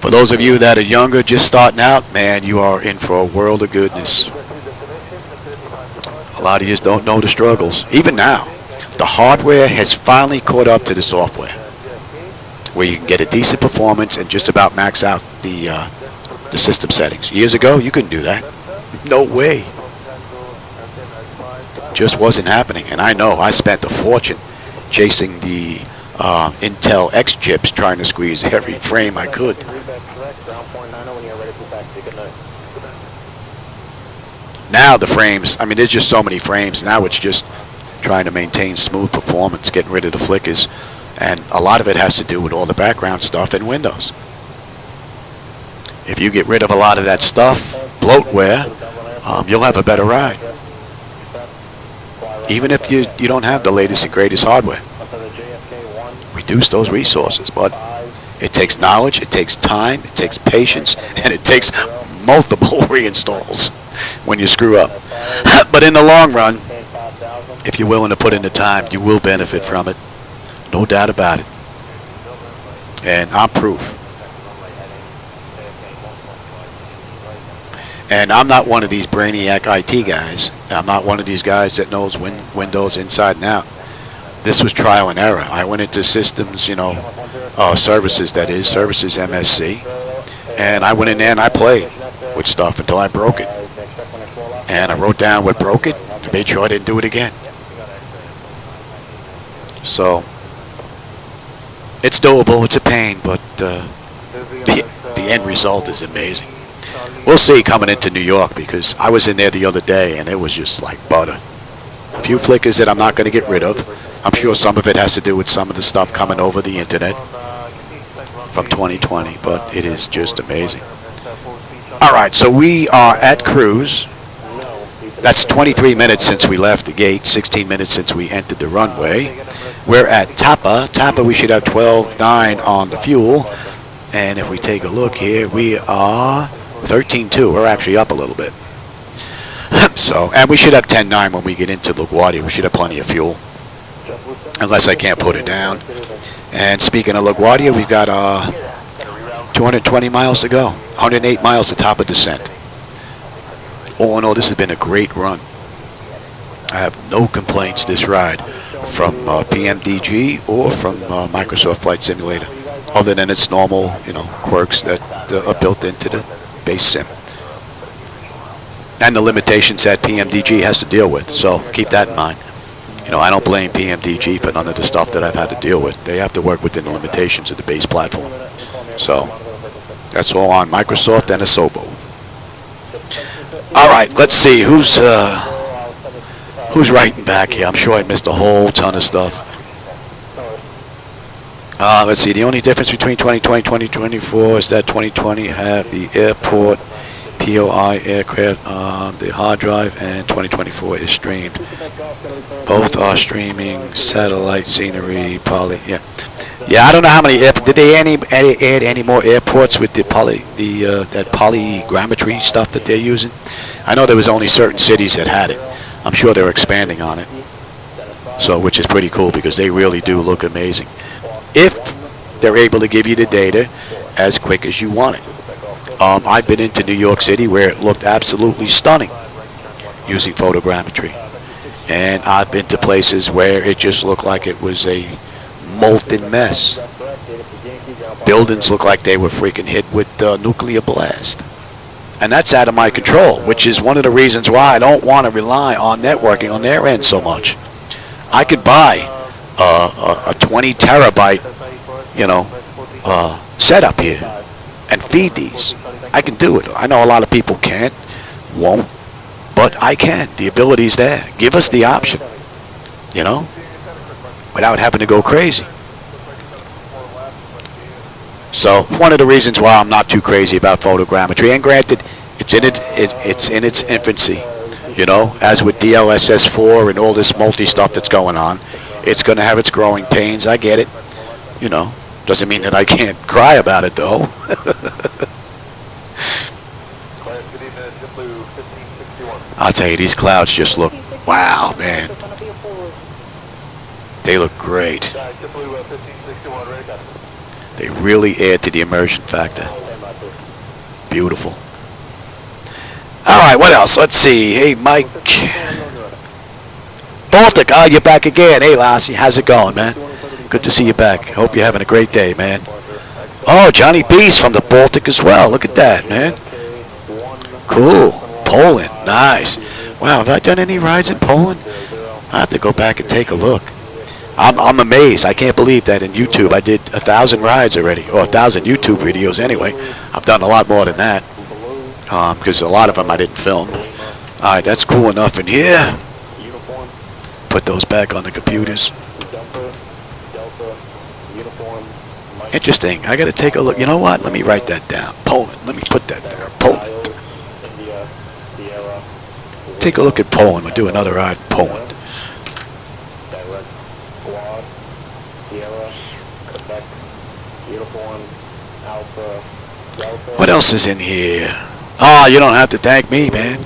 for those of you that are younger, just starting out, man, you are in for a world of goodness. A lot of you don't know the struggles. Even now, the hardware has finally caught up to the software, where you can get a decent performance and just about max out the system settings. Years ago, you couldn't do that. No way. Just wasn't happening. And I know I spent a fortune chasing the Intel X chips, trying to squeeze every frame I could. Now the frames, I mean, there's just so many frames. Now it's just trying to maintain smooth performance, getting rid of the flickers. And a lot of it has to do with all the background stuff in Windows. If you get rid of a lot of that stuff, bloatware, you'll have a better ride. Even if you don't have the latest and greatest hardware. Reduce those resources, but it takes knowledge, it takes time, it takes patience, and it takes multiple reinstalls when you screw up. But in the long run, if you're willing to put in the time, you will benefit from it. No doubt about it. And I'm proof. And I'm not one of these brainiac IT guys. I'm not one of these guys that knows Windows inside and out. This was trial and error. I went into systems, you know, services, that is, services MSC. And I went in there and I played with stuff until I broke it. And I wrote down what broke it and made sure I didn't do it again. So, it's doable, it's a pain, but the end result is amazing. We'll see coming into New York, because I was in there the other day and it was just like butter. A few flickers that I'm not going to get rid of. I'm sure some of it has to do with some of the stuff coming over the internet from 2020, but it is just amazing. Alright, so we are at cruise. That's 23 minutes since we left the gate, 16 minutes since we entered the runway. We're at Tapa. Tapa, we should have 12.9 on the fuel. And if we take a look here, we are 13.2. We're actually up a little bit. So, and we should have 10.9 when we get into LaGuardia. We should have plenty of fuel, unless I can't put it down. And speaking of LaGuardia, we've got 220 miles to go, 108 miles to top of descent. All in all, this has been a great run. I have no complaints this ride from PMDG or from Microsoft Flight Simulator, other than its normal, you know, quirks that are built into the base sim. And the limitations that PMDG has to deal with, so keep that in mind. You know, I don't blame PMDG for none of the stuff that I've had to deal with. They have to work within the limitations of the base platform. So, that's all on Microsoft and Asobo. Alright, let's see, who's writing back here? I'm sure I missed a whole ton of stuff. Let's see, the only difference between 2020 and 2024 is that 2020 had the airport POI aircraft on the hard drive, and 2024 is streamed. Both are streaming satellite scenery, poly. Yeah, I don't know how many. Did they add any more airports with the that polygrammetry stuff that they're using? I know there was only certain cities that had it. I'm sure they're expanding on it. So, which is pretty cool because they really do look amazing. If they're able to give you the data as quick as you want it. I've been into New York City where it looked absolutely stunning using photogrammetry. And I've been to places where it just looked like it was a molten mess. Buildings looked like they were freaking hit with nuclear blast. And that's out of my control, which is one of the reasons why I don't want to rely on networking on their end so much. I could buy a 20 terabyte, setup here and feed these. I can do it. I know a lot of people can't, won't, but I can. The ability's there. Give us the option, without having to go crazy. So one of the reasons why I'm not too crazy about photogrammetry, and granted, it's in its infancy, as with DLSS4 and all this multi stuff that's going on, it's going to have its growing pains. I get it, Doesn't mean that I can't cry about it though. I'll tell you, these clouds just look, wow, man. They look great. They really add to the immersion factor. Beautiful. All right, what else? Let's see. Hey, Mike. Baltic, you're back again. Hey, Lassie, how's it going, man? Good to see you back. Hope you're having a great day, man. Oh, Johnny B's from the Baltic as well. Look at that, man. Cool. Poland. Nice. Wow, have I done any rides in Poland? I have to go back and take a look. I'm amazed. I can't believe that in YouTube I did 1,000 rides already, or 1,000 YouTube videos anyway. I've done a lot more than that, because a lot of them I didn't film. All right, that's cool enough in here. Put those back on the computers. Interesting. I got to take a look. You know what? Let me write that down. Poland. Let me put that there. Poland. Take a look at Poland. We'll do another ride in Poland. What else is in here? Oh, you don't have to thank me, man.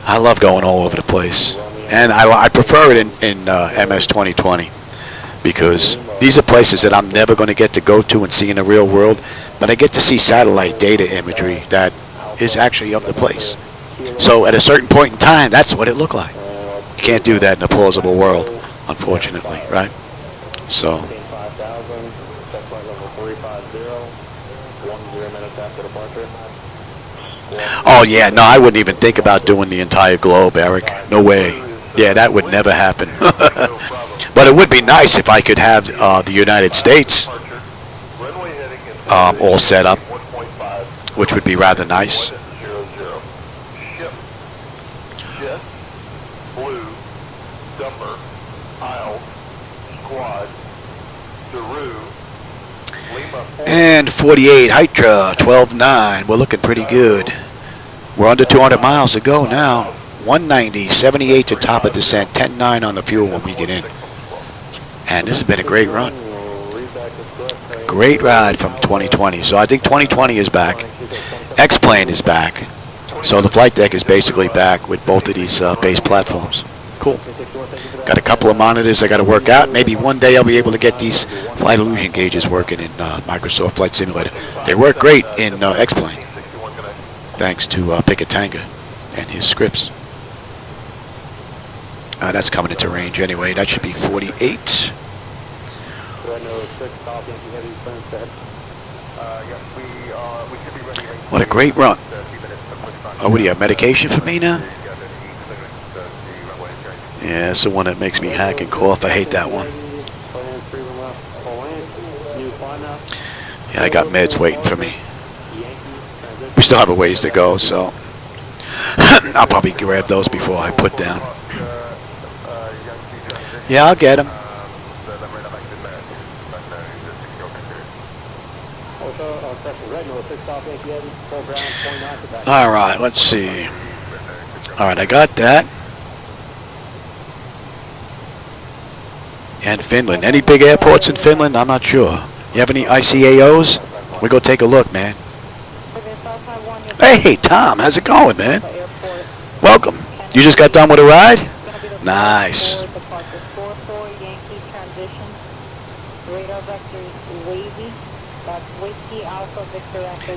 I love going all over the place. And I prefer it in MS 2020 because these are places that I'm never going to get to go to and see in the real world, but I get to see satellite data imagery that is actually of the place. So at a certain point in time, that's what it looked like. You can't do that in a plausible world, unfortunately, right? So. Oh yeah, no, I wouldn't even think about doing the entire globe, Eric. No way. Yeah, that would never happen. But it would be nice if I could have the United States all set up, which would be rather nice. And 48 Hydra 12.9. We're looking pretty good. We're under 200 miles to go now. 190, 78 to top of descent, 10.9 on the fuel when we get in. And this has been a great run. Great ride from 2020. So I think 2020 is back. X-Plane is back. So the flight deck is basically back with both of these base platforms. Cool. Got a couple of monitors I got to work out. Maybe one day I'll be able to get these flight illusion gauges working in Microsoft Flight Simulator. They work great in X-Plane, thanks to Pikatanga and his scripts. That's coming into range anyway. That should be 48. What a great run. Oh, what do you have, medication for me now? Yeah, that's the one that makes me hack and cough. I hate that one. Yeah, I got meds waiting for me. We still have a ways to go, so I'll probably grab those before I put down. Yeah, I'll get them. All right, let's see. All right, I got that. And Finland. Any big airports in Finland? I'm not sure. You have any ICAOs? We go take a look, man. Hey, Tom, how's it going, man? Welcome. You just got done with a ride? Nice.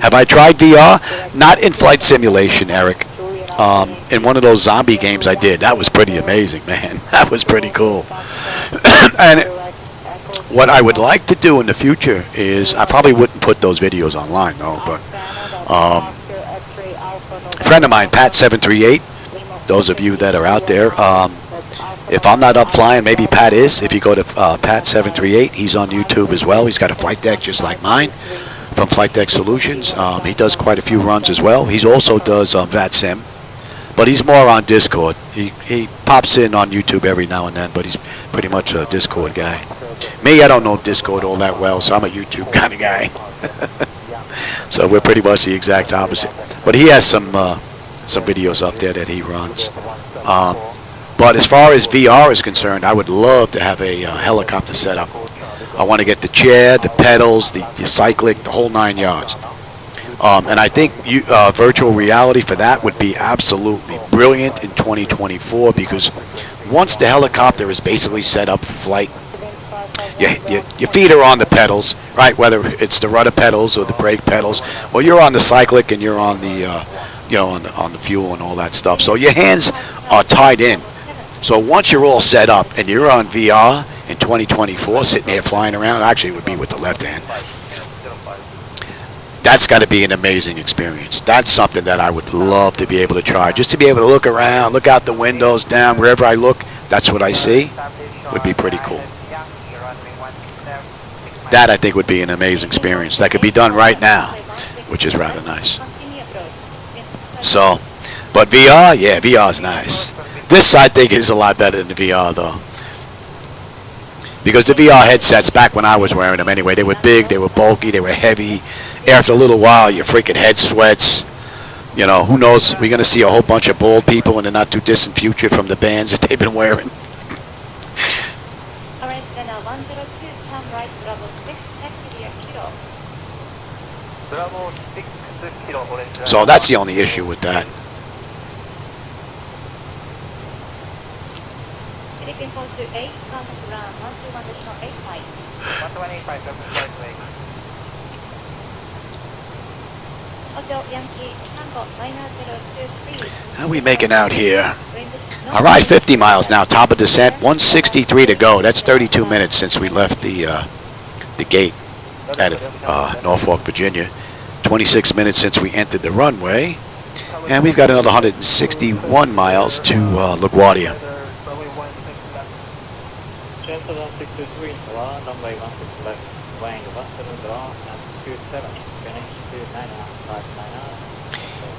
Have I tried VR? Not in flight simulation, Eric. In one of those zombie games I did. That was pretty amazing, man. That was pretty cool. And what I would like to do in the future is, I probably wouldn't put those videos online, no, but a friend of mine, Pat738, those of you that are out there, if I'm not up flying, maybe Pat is. If you go to Pat738, he's on YouTube as well. He's got a flight deck just like mine from Flightdeck Solutions. He does quite a few runs as well. He also does VATSIM, but he's more on Discord. He pops in on YouTube every now and then, but he's pretty much a Discord guy. Me, I don't know Discord all that well, so I'm a YouTube kind of guy. So we're pretty much the exact opposite. But he has some videos up there that he runs. But as far as VR is concerned, I would love to have a helicopter setup. I want to get the chair, the pedals, the cyclic, the whole 9 yards. And I think virtual reality for that would be absolutely brilliant in 2024, because once the helicopter is basically set up for flight, your feet are on the pedals, right? Whether it's the rudder pedals or the brake pedals, or you're on the cyclic and you're on the on the fuel and all that stuff. So your hands are tied in. So once you're all set up and you're on VR in 2024, sitting there flying around, actually it would be with the left hand. That's got to be an amazing experience. That's something that I would love to be able to try. Just to be able to look around, look out the windows, down, wherever I look, that's what I see. Would be pretty cool. That, I think, would be an amazing experience. That could be done right now, which is rather nice. So, but VR, yeah, VR is nice. This, I think, is a lot better than the VR, though. Because the VR headsets, back when I was wearing them anyway, they were big, they were bulky, they were heavy. After a little while, your freaking head sweats. You know, who knows? We're going to see a whole bunch of bald people in the not-too-distant future from the bands that they've been wearing. So that's the only issue with that. How are we making out here? All right, 50 miles now, top of descent, 163 to go. That's 32 minutes since we left the gate at Norfolk, Virginia. 26 minutes since we entered the runway. And we've got another 161 miles to LaGuardia.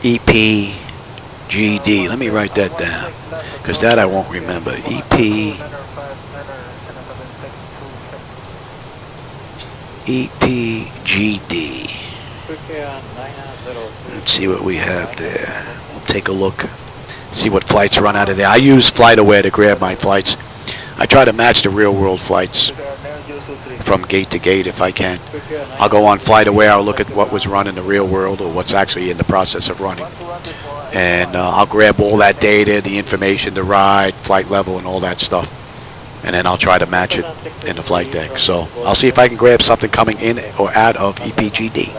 EPGD. Let me write that down, because that I won't remember. EPGD. Let's see what we have there. We'll take a look, see what flights run out of there. I use FlightAware to grab my flights. I try to match the real-world flights from gate to gate if I can. I'll go on FlightAware, I'll look at what was run in the real world or what's actually in the process of running. And I'll grab all that data, the information, the ride, flight level, and all that stuff. And then I'll try to match it in the flight deck. So I'll see if I can grab something coming in or out of EPGD.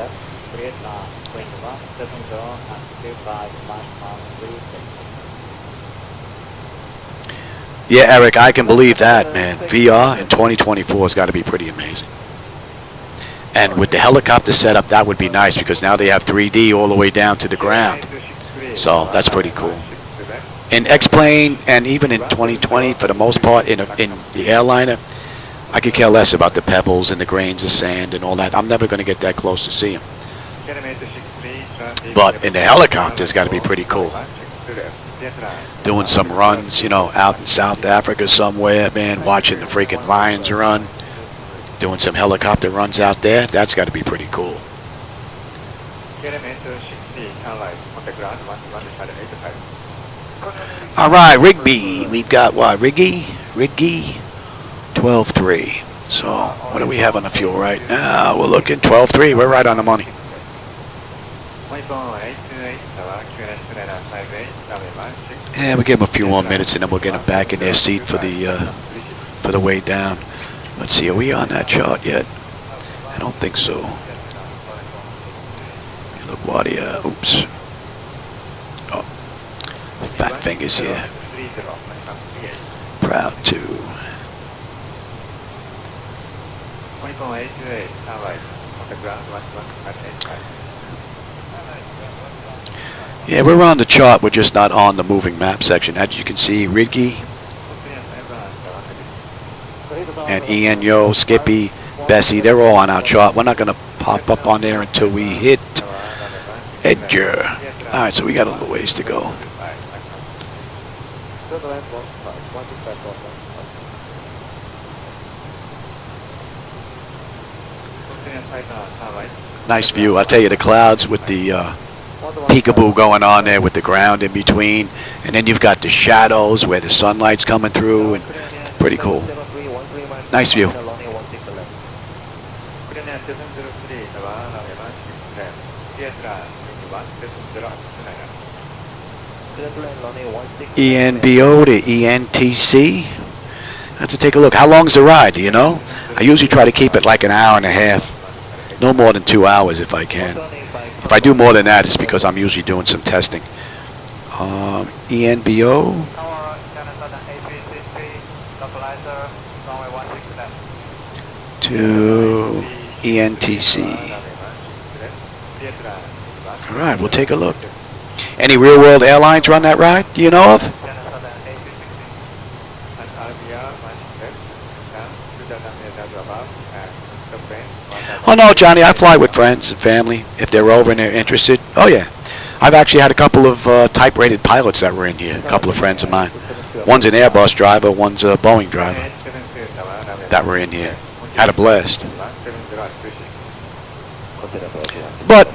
Yeah, Eric, I can believe that, man. VR in 2024 has got to be pretty amazing. And with the helicopter setup, that would be nice, because now they have 3D all the way down to the ground. So that's pretty cool. In X-Plane and even in 2020, for the most part, in the airliner, I could care less about the pebbles and the grains of sand and all that. I'm never going to get that close to see them. But in the helicopter, it's got to be pretty cool. Doing some runs, you know, out in South Africa somewhere, man, watching the freaking lions run. Doing some helicopter runs out there, that's got to be pretty cool. All right, Rigby. We've got what? Rigby? 12.3. So, what do we have on the fuel right now? We're looking 12.3. We're right on the money. And we'll give them a few more minutes, and then we'll get them back in their seat for the way down. Let's see, are we on that chart yet? I don't think so. LaGuardia, oops. Oh, fat fingers here. Proud to. Yeah, we're on the chart. We're just not on the moving map section. As you can see, Ridgey and Ian, Yo, Skippy, Bessie, they're all on our chart. We're not going to pop up on there until we hit Edger. All right, so we got a little ways to go. Nice view. I'll tell you, the clouds with the peekaboo going on there with the ground in between, and then you've got the shadows where the sunlight's coming through, and pretty cool. Nice view. ENBO to ENTC. I have to take a look. How long's the ride? Do you know? I usually try to keep it like an hour and a half. No more than 2 hours if I can. If I do more than that, it's because I'm usually doing some testing. ENBO. To ENTC. All right, we'll take a look. Any real-world airlines run that ride? Do you know of? Oh, no, Johnny, I fly with friends and family if they're over and they're interested. Oh, yeah. I've actually had a couple of type-rated pilots that were in here, a couple of friends of mine. One's an Airbus driver, one's a Boeing driver that were in here. Had a blast. But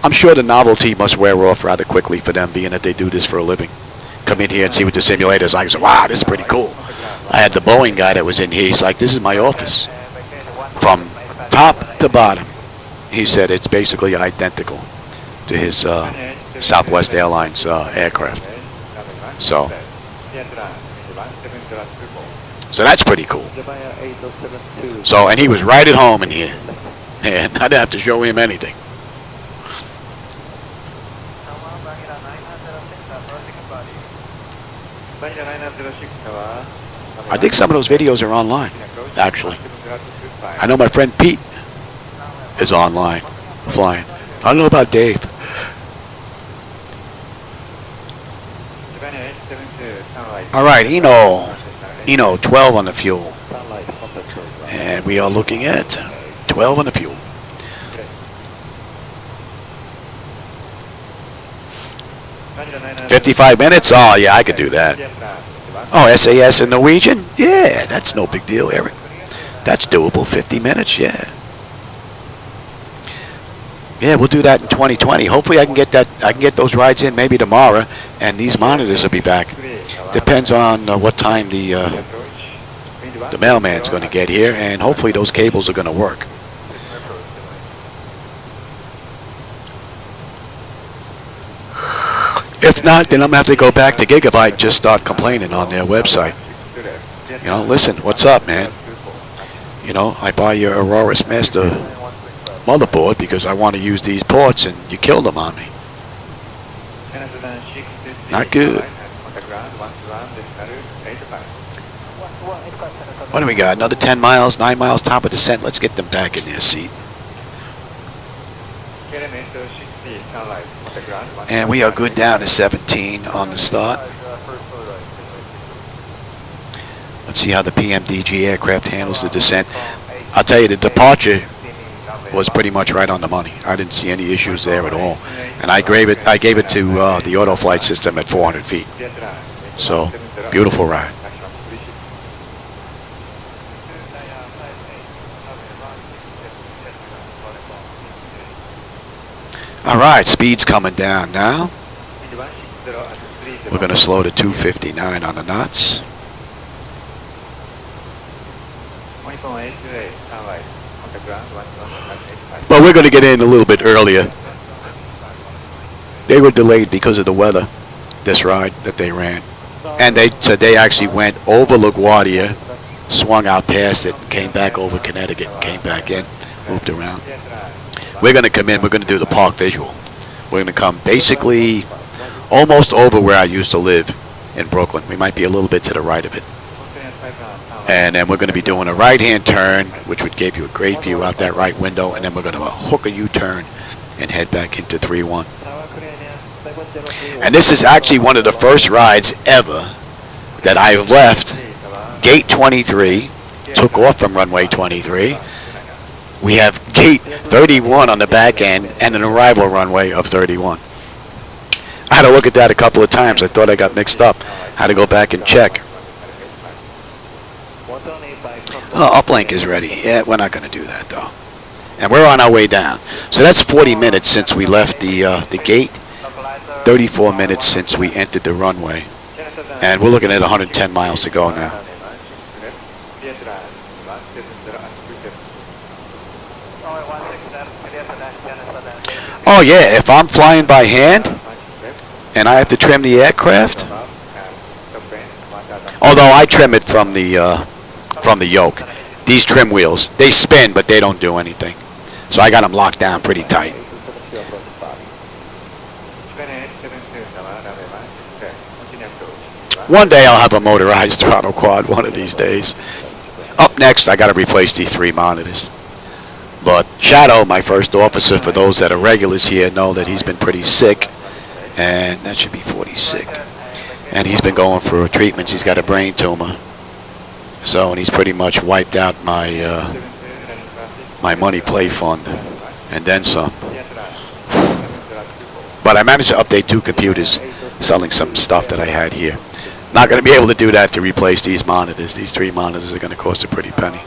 I'm sure the novelty must wear off rather quickly for them, being that they do this for a living. Come in here and see what the simulator's like. So, wow, this is pretty cool. I had the Boeing guy that was in here. He's like, this is my office. From top to bottom. He said it's basically identical to his Southwest Airlines aircraft. So that's pretty cool. So, and he was right at home in here. And I didn't have to show him anything. I think some of those videos are online, actually. I know my friend Pete is online, flying. I don't know about Dave. All right, Eno 12 on the fuel. And we are looking at 12 on the fuel. $55 minutes? Oh, yeah, I could do that. Oh, SAS and Norwegian? Yeah, that's no big deal, Eric. That's doable, 50 minutes, yeah. Yeah, we'll do that in 2020. Hopefully I can get those rides in maybe tomorrow, and these monitors will be back. Depends on what time the mailman's going to get here, and hopefully those cables are going to work. If not, then I'm going to have to go back to Gigabyte and just start complaining on their website. You know, listen, what's up, man? You know, I buy your Aurora's Master motherboard because I want to use these ports, and you killed them on me. Not good. What do we got? Another 10 miles, 9 miles, top of descent. Let's get them back in their seat. And we are good down to 17 on the start. Let's see how the PMDG aircraft handles the descent. I'll tell you, the departure was pretty much right on the money. I didn't see any issues there at all. And I gave it to the auto flight system at 400 feet. So, beautiful ride. All right, speed's coming down now. We're going to slow to 259 on the knots. But we're going to get in a little bit earlier. They were delayed because of the weather, this ride that they ran. And they actually went over LaGuardia, swung out past it, came back over Connecticut, came back in, moved around. We're going to come in, we're going to do the park visual. We're going to come basically almost over where I used to live in Brooklyn. We might be a little bit to the right of it. And then we're going to be doing a right-hand turn, which would give you a great view out that right window, and then we're going to hook a U-turn and head back into 3-1. And this is actually one of the first rides ever that I've left gate 23, took off from runway 23. We have gate 31 on the back end and an arrival runway of 31. I had to look at that a couple of times. I thought I got mixed up. I had to go back and check. Oh, uplink is ready. Yeah, we're not going to do that though. And we're on our way down. So that's 40 minutes since we left the gate. 34 minutes since we entered the runway. And we're looking at 110 miles to go now. Oh yeah, if I'm flying by hand and I have to trim the aircraft, although I trim it from the yoke. These trim wheels, they spin, but they don't do anything. So I got them locked down pretty tight. One day I'll have a motorized throttle quad one of these days. Up next, I got to replace these 3 monitors. But Shadow, my first officer, for those that are regulars here, know that he's been pretty sick. And that should be 46. And he's been going for treatments. He's got a brain tumor. So, and he's pretty much wiped out my my money play fund and then some. But I managed to update 2 computers selling some stuff that I had here. Not going to be able to do that to replace these monitors. These 3 monitors are going to cost a pretty penny.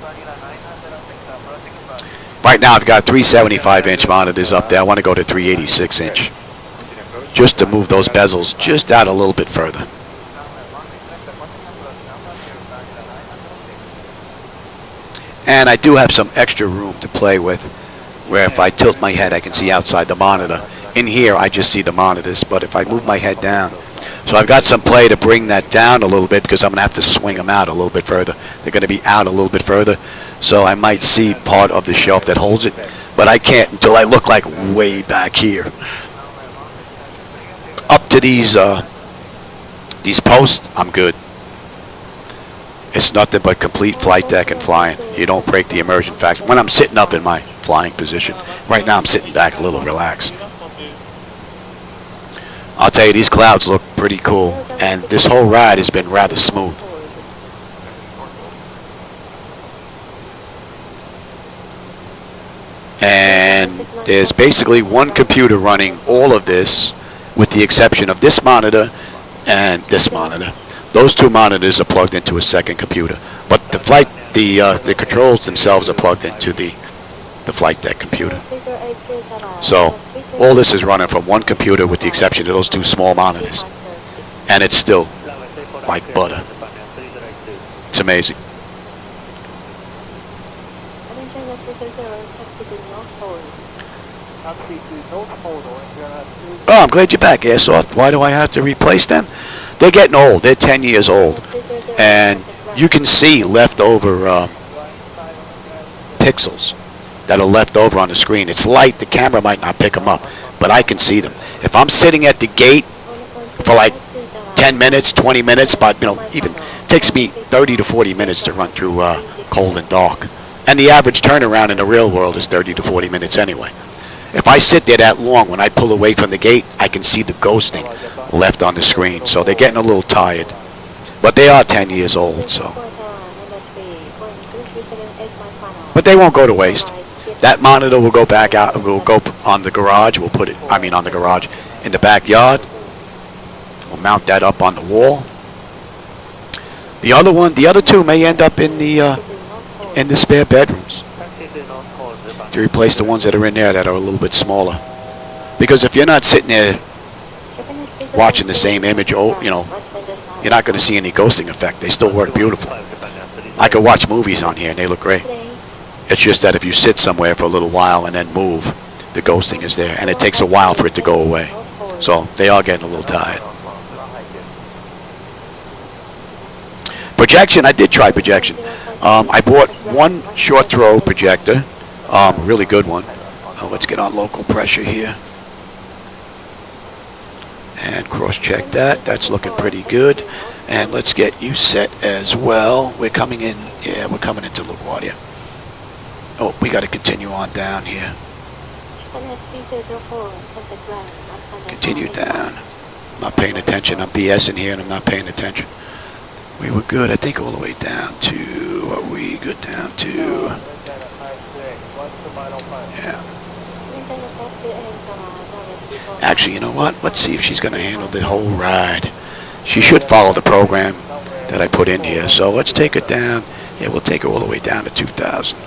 Right now I've got 375-inch monitors up there. I want to go to 386-inch. Just to move those bezels just out a little bit further. And I do have some extra room to play with, where if I tilt my head I can see outside the monitor. In here I just see the monitors, but if I move my head down, so I've got some play to bring that down a little bit because I'm going to have to swing them out a little bit further. They're going to be out a little bit further, so I might see part of the shelf that holds it, but I can't until I look like way back here. Up to these posts, I'm good. It's nothing but complete flight deck and flying. You don't break the immersion factor. When I'm sitting up in my flying position, right now I'm sitting back a little relaxed. I'll tell you, these clouds look pretty cool, and this whole ride has been rather smooth. And there's basically one computer running all of this, with the exception of this monitor and this monitor. Those 2 monitors are plugged into a second computer, but the controls themselves are plugged into the flight deck computer. So all this is running from one computer with the exception of those 2 small monitors, and it's still like butter. It's amazing. Oh, I'm glad you're back, Airsoft. Why do I have to replace them? They're getting old. They're 10 years old. And you can see leftover pixels that are left over on the screen. It's light. The camera might not pick them up, but I can see them. If I'm sitting at the gate for like 10 minutes, 20 minutes, but even takes me 30 to 40 minutes to run through cold and dark. And the average turnaround in the real world is 30 to 40 minutes anyway. If I sit there that long, when I pull away from the gate, I can see the ghosting left on the screen. So they're getting a little tired. But they are 10 years old, so. But they won't go to waste. That monitor will go back out, we'll go on the garage, we'll put it, on the garage, in the backyard. We'll mount that up on the wall. The other 2 may end up in the spare bedrooms, to replace the ones that are in there that are a little bit smaller. Because if you're not sitting there watching the same image, you're not going to see any ghosting effect. They still work beautiful. I could watch movies on here and they look great. It's just that if you sit somewhere for a little while and then move, the ghosting is there, and it takes a while for it to go away. So they are getting a little tired. Projection, I did try projection. I bought one short throw projector, a really good one. Let's get on local pressure here. And cross-check that. That's looking pretty good. And let's get you set as well. We're coming in. Yeah, we're coming into LaGuardia. Oh, we got to continue on down here. Continue down. I'm not paying attention. I'm BSing here and I'm not paying attention. We were good, I think, all the way down to, are we good down to? Yeah. Actually, you know what? Let's see if she's going to handle the whole ride. She should follow the program that I put in here. So let's take her down. Yeah, we'll take her all the way down to 2,000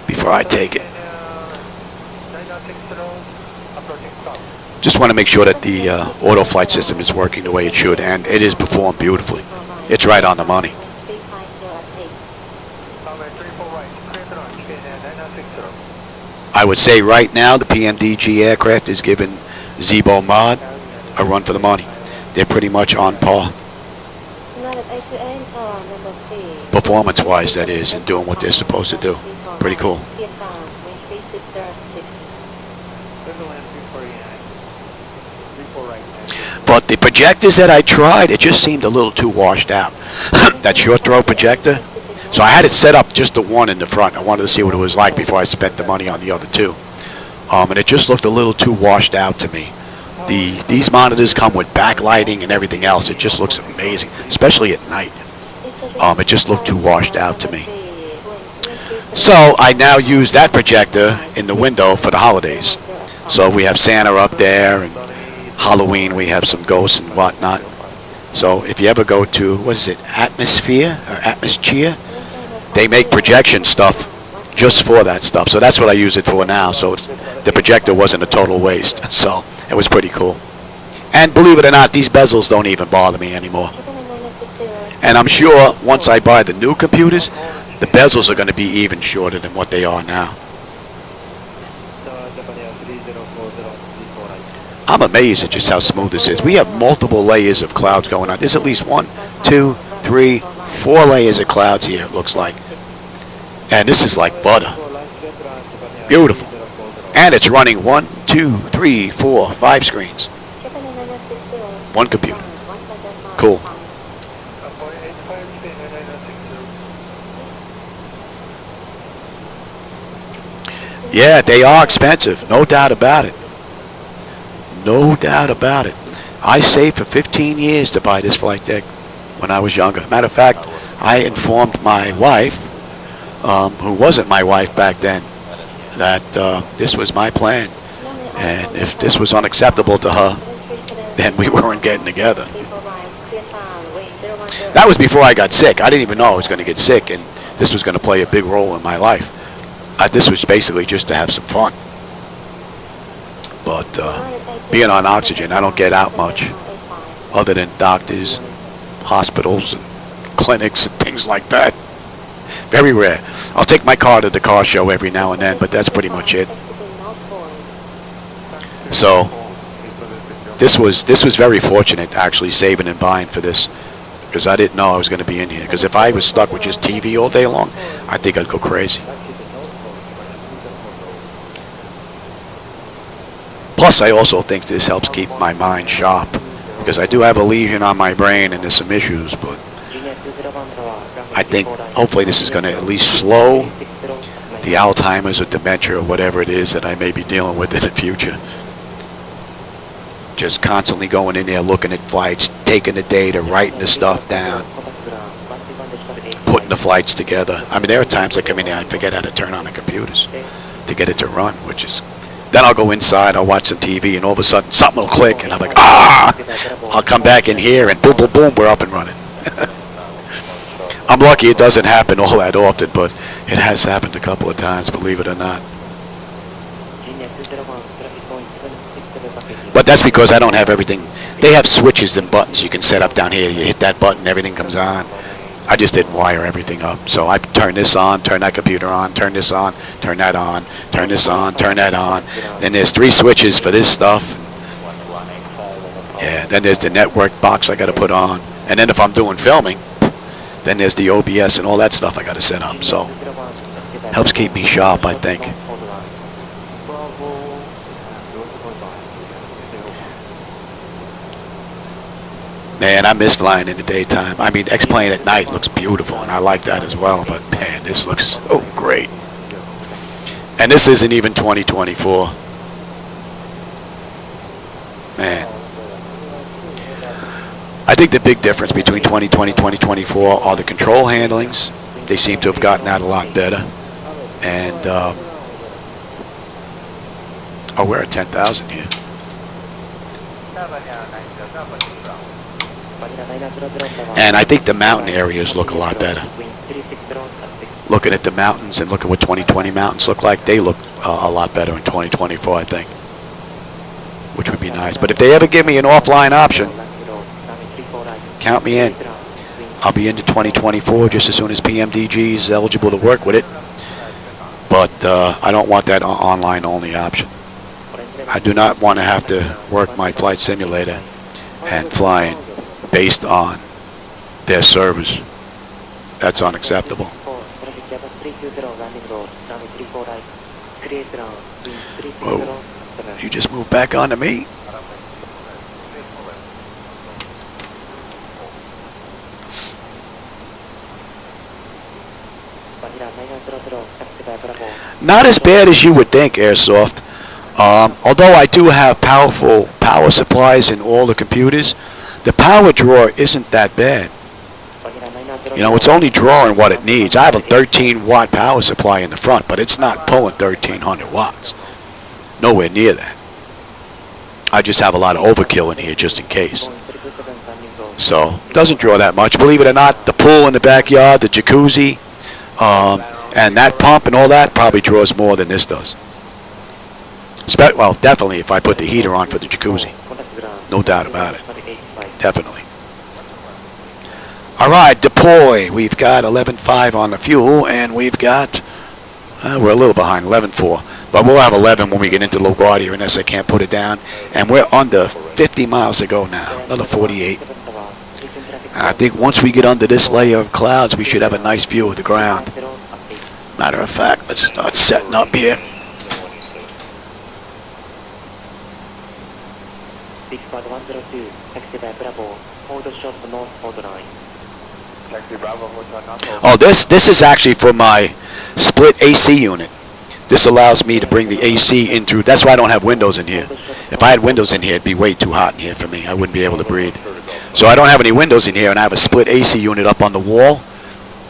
before I take it. Just want to make sure that the auto flight system is working the way it should, and it is performed beautifully. It's right on the money. I would say right now the PMDG aircraft is giving Zebo Mod a run for the money. They're pretty much on par. Performance-wise, that is, and doing what they're supposed to do. Pretty cool. But the projectors that I tried, it just seemed a little too washed out. That short throw projector. So I had it set up just the one in the front. I wanted to see what it was like before I spent the money on the other two. And it just looked a little too washed out to me. These monitors come with backlighting and everything else. It just looks amazing, especially at night. It just looked too washed out to me. So I now use that projector in the window for the holidays. So we have Santa up there, and Halloween we have some ghosts and whatnot. So if you ever go to, what is it, Atmosphere or Atmosphere, they make projection stuff just for that stuff. So that's what I use it for now. So the projector wasn't a total waste. So it was pretty cool. And believe it or not, these bezels don't even bother me anymore. And I'm sure once I buy the new computers, the bezels are going to be even shorter than what they are now. I'm amazed at just how smooth this is. We have multiple layers of clouds going on. There's at least 1, 2, 3, 4 layers of clouds here, it looks like. And this is like butter. Beautiful. And it's running 1, 2, 3, 4, 5 screens. One computer. Cool. Yeah, they are expensive. No doubt about it. No doubt about it. I saved for 15 years to buy this flight deck when I was younger. Matter of fact, I informed my wife, who wasn't my wife back then, that this was my plan. And if this was unacceptable to her, then we weren't getting together. That was before I got sick. I didn't even know I was going to get sick, and this was going to play a big role in my life. This was basically just to have some fun. But being on oxygen, I don't get out much, other than doctors, hospitals, and clinics, and things like that. Very rare. I'll take my car to the car show every now and then, but that's pretty much it. So this was very fortunate, actually, saving and buying for this, because I didn't know I was going to be in here. Because if I was stuck with just TV all day long, I think I'd go crazy. Plus, I also think this helps keep my mind sharp, because I do have a lesion on my brain and there's some issues, but I think hopefully this is going to at least slow the Alzheimer's or dementia or whatever it is that I may be dealing with in the future. Just constantly going in there, looking at flights, taking the data, writing the stuff down, putting the flights together. I mean, there are times I come in here and forget how to turn on the computers to get it to run, which is... Then I'll go inside, I'll watch some TV, and all of a sudden something will click, and I'm like, ah! I'll come back in here, and boom, boom, boom, we're up and running. I'm lucky it doesn't happen all that often, but it has happened a couple of times, believe it or not. But that's because I don't have everything. They have switches and buttons you can set up down here. You hit that button, everything comes on. I just didn't wire everything up. So I turn this on, turn that computer on, turn this on, turn that on, turn this on, turn that on. Then there's 3 switches for this stuff. Yeah, then there's the network box I got to put on. And then if I'm doing filming, then there's the OBS and all that stuff I got to set up. So helps keep me sharp, I think. Man, I miss flying in the daytime. I mean, X-plane at night looks beautiful, and I like that as well. But man, this looks so great. And this isn't even 2024. Man. I think the big difference between 2020 and 2024 are the control handlings. They seem to have gotten that a lot better. And, oh, we're at 10,000 here. And I think the mountain areas look a lot better. Looking at the mountains and looking what 2020 mountains look like, they look a lot better in 2024, I think. Which would be nice. But if they ever give me an offline option, count me in. I'll be into 2024 just as soon as PMDG is eligible to work with it. But I don't want that online only option. I do not want to have to work my flight simulator and flying based on their servers. That's unacceptable. Whoa. You just moved back onto me? Not as bad as you would think, Airsoft. Although I do have powerful power supplies in all the computers, the power draw isn't that bad. You know, it's only drawing what it needs. I have a 13-watt power supply in the front, but it's not pulling 1,300 watts. Nowhere near that. I just have a lot of overkill in here just in case. So, doesn't draw that much. Believe it or not, the pool in the backyard, the jacuzzi, and that pump and all that probably draws more than this does. Well, definitely if I put the heater on for the jacuzzi. No doubt about it. Definitely. All right, deploy. We've got 11.5 on the fuel, and we've got, we're a little behind, 11.4. But we'll have 11 when we get into LaGuardia, unless I can't put it down. And we're under 50 miles to go now, another 48. And I think once we get under this layer of clouds, we should have a nice view of the ground. Matter of fact, let's start setting up here. Oh, this is actually for my split AC unit. This allows me to bring the AC in through. That's why I don't have windows in here. If I had windows in here, it'd be way too hot in here for me. I wouldn't be able to breathe. So I don't have any windows in here, and I have a split AC unit up on the wall,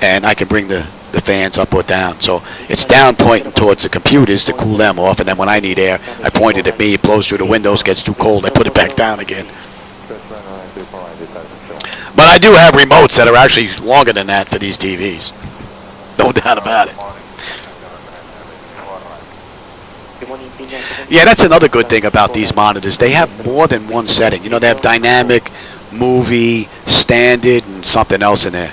and I can bring the fans up or down. So it's down pointing towards the computers to cool them off, and then when I need air, I point it at me, it blows through the windows, gets too cold, I put it back down again. But I do have remotes that are actually longer than that for these TVs. No doubt about it. Yeah, that's another good thing about these monitors. They have more than one setting. You know, they have dynamic, movie, standard, and something else in there.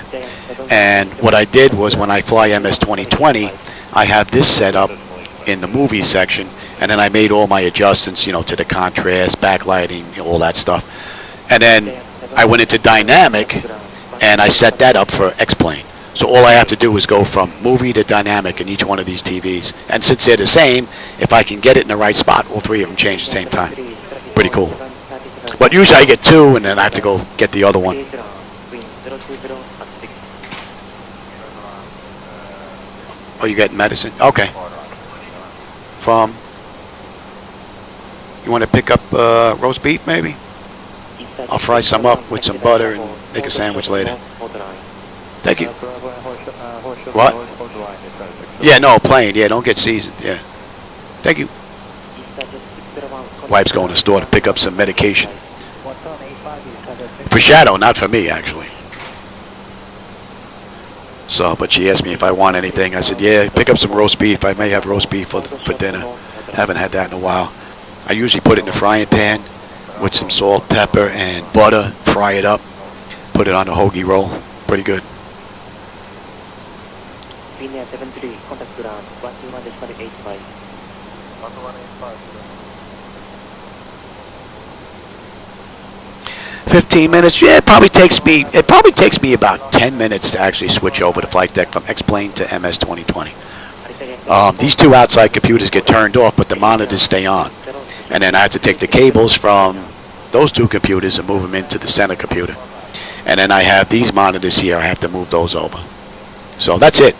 And what I did was when I fly MS 2020, I have this set up in the movie section, and then I made all my adjustments, you know, to the contrast, backlighting, you know, all that stuff. And then I went into dynamic, and I set that up for X-plane. So all I have to do is go from movie to dynamic in each one of these TVs. And since they're the same, if I can get it in the right spot, all 3 of them change at the same time. Pretty cool. But usually I get 2, and then I have to go get the other one. Oh, you getting medicine? Okay. From, you want to pick up roast beef, maybe? I'll fry some up with some butter and make a sandwich later. Thank you. What? Yeah, no, plain. Yeah, don't get seasoned. Yeah. Thank you. Wife's going to the store to pick up some medication. For Shadow, not for me, actually. So, but she asked me if I want anything. I said, yeah, pick up some roast beef. I may have roast beef for dinner. Haven't had that in a while. I usually put it in the frying pan, with some salt, pepper, and butter. Fry it up. Put it on a hoagie roll. Pretty good. Linear 73, contact ground, 121.85. 15 minutes. Yeah, it probably takes me about 10 minutes to actually switch over to flight deck from X-Plane to MS 2020. These two outside computers get turned off, but the monitors stay on. And then I have to take the cables from those two computers and move them into the center computer. And then I have these monitors here. I have to move those over. So that's it.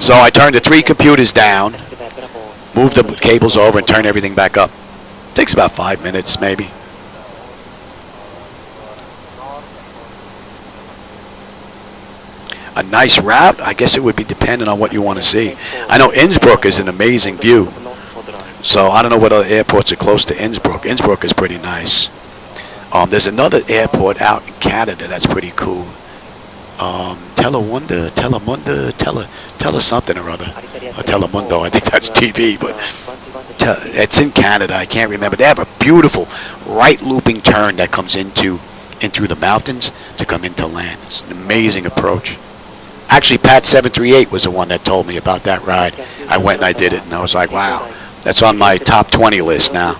So I turn the three computers down, move the cables over, and turn everything back up. Takes about 5 minutes, maybe. A nice route, I guess it would be dependent on what you want to see. I know Innsbruck is an amazing view. So I don't know what other airports are close to Innsbruck. Innsbruck is pretty nice. There's another airport out in Canada that's pretty cool. Telemunda something or other. Or Telemundo, I think that's TV, but it's in Canada. I can't remember. They have a beautiful right looping turn that comes in through the mountains to come into land. It's an amazing approach. Actually, Pat 738 was the one that told me about that ride. I went and I did it, and I was like, wow, that's on my top 20 list now.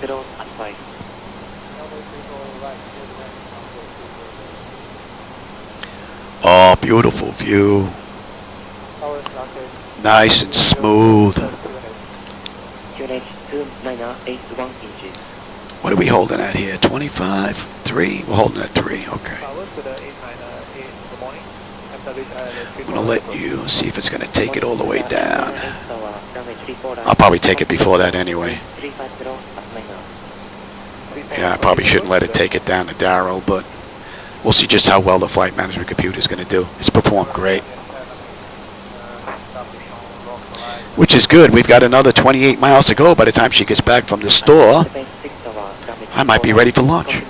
Oh, beautiful view. Nice and smooth. What are we holding at here? 25? 3? We're holding at 3. Okay. I'm going to let you see if it's going to take it all the way down. I'll probably take it before that anyway. Yeah, I probably shouldn't let it take it down to Darrow, but we'll see just how well the flight management computer is going to do. It's performed great. Which is good. We've got another 28 miles to go. By the time she gets back from the store, I might be ready for lunch.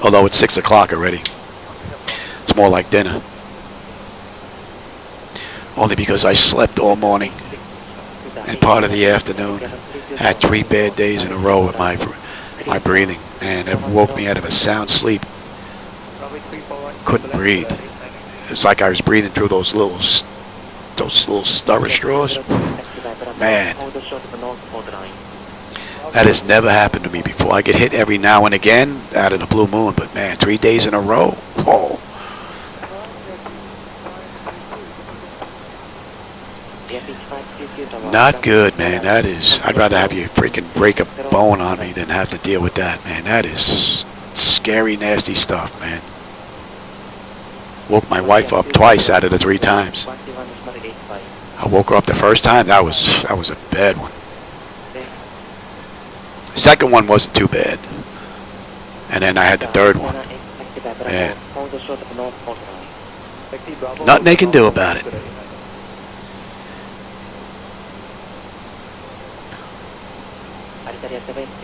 Although it's 6 o'clock already. It's more like dinner. Only because I slept all morning and part of the afternoon. Had 3 bad days in a row with my breathing, and it woke me out of a sound sleep. Couldn't breathe. It's like I was breathing through those little stirrer straws. Man, that has never happened to me before. I get hit every now and again out of the blue moon, but man, 3 days in a row. Whoa. Not good, man. That is, I'd rather have you freaking break a bone on me than have to deal with that, man. That is scary, nasty stuff, man. Woke my wife up twice out of the 3 times. I woke her up the first time. That was a bad one. The second one wasn't too bad. And then I had the third one. Man. Nothing they can do about it.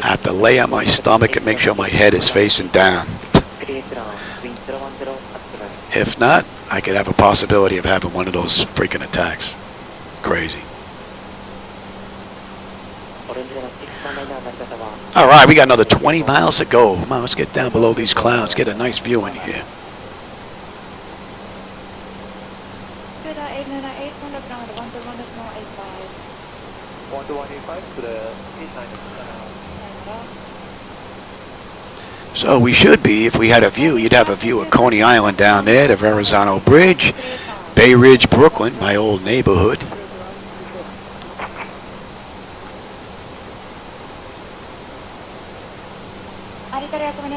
I have to lay on my stomach and make sure my head is facing down. If not, I could have a possibility of having one of those freaking attacks. Crazy. All right, we got another 20 miles to go. Come on, let's get down below these clouds, get a nice view in here. So we should be, if we had a view, you'd have a view of Coney Island down there, the Verrazano Bridge, Bay Ridge, Brooklyn, my old neighborhood.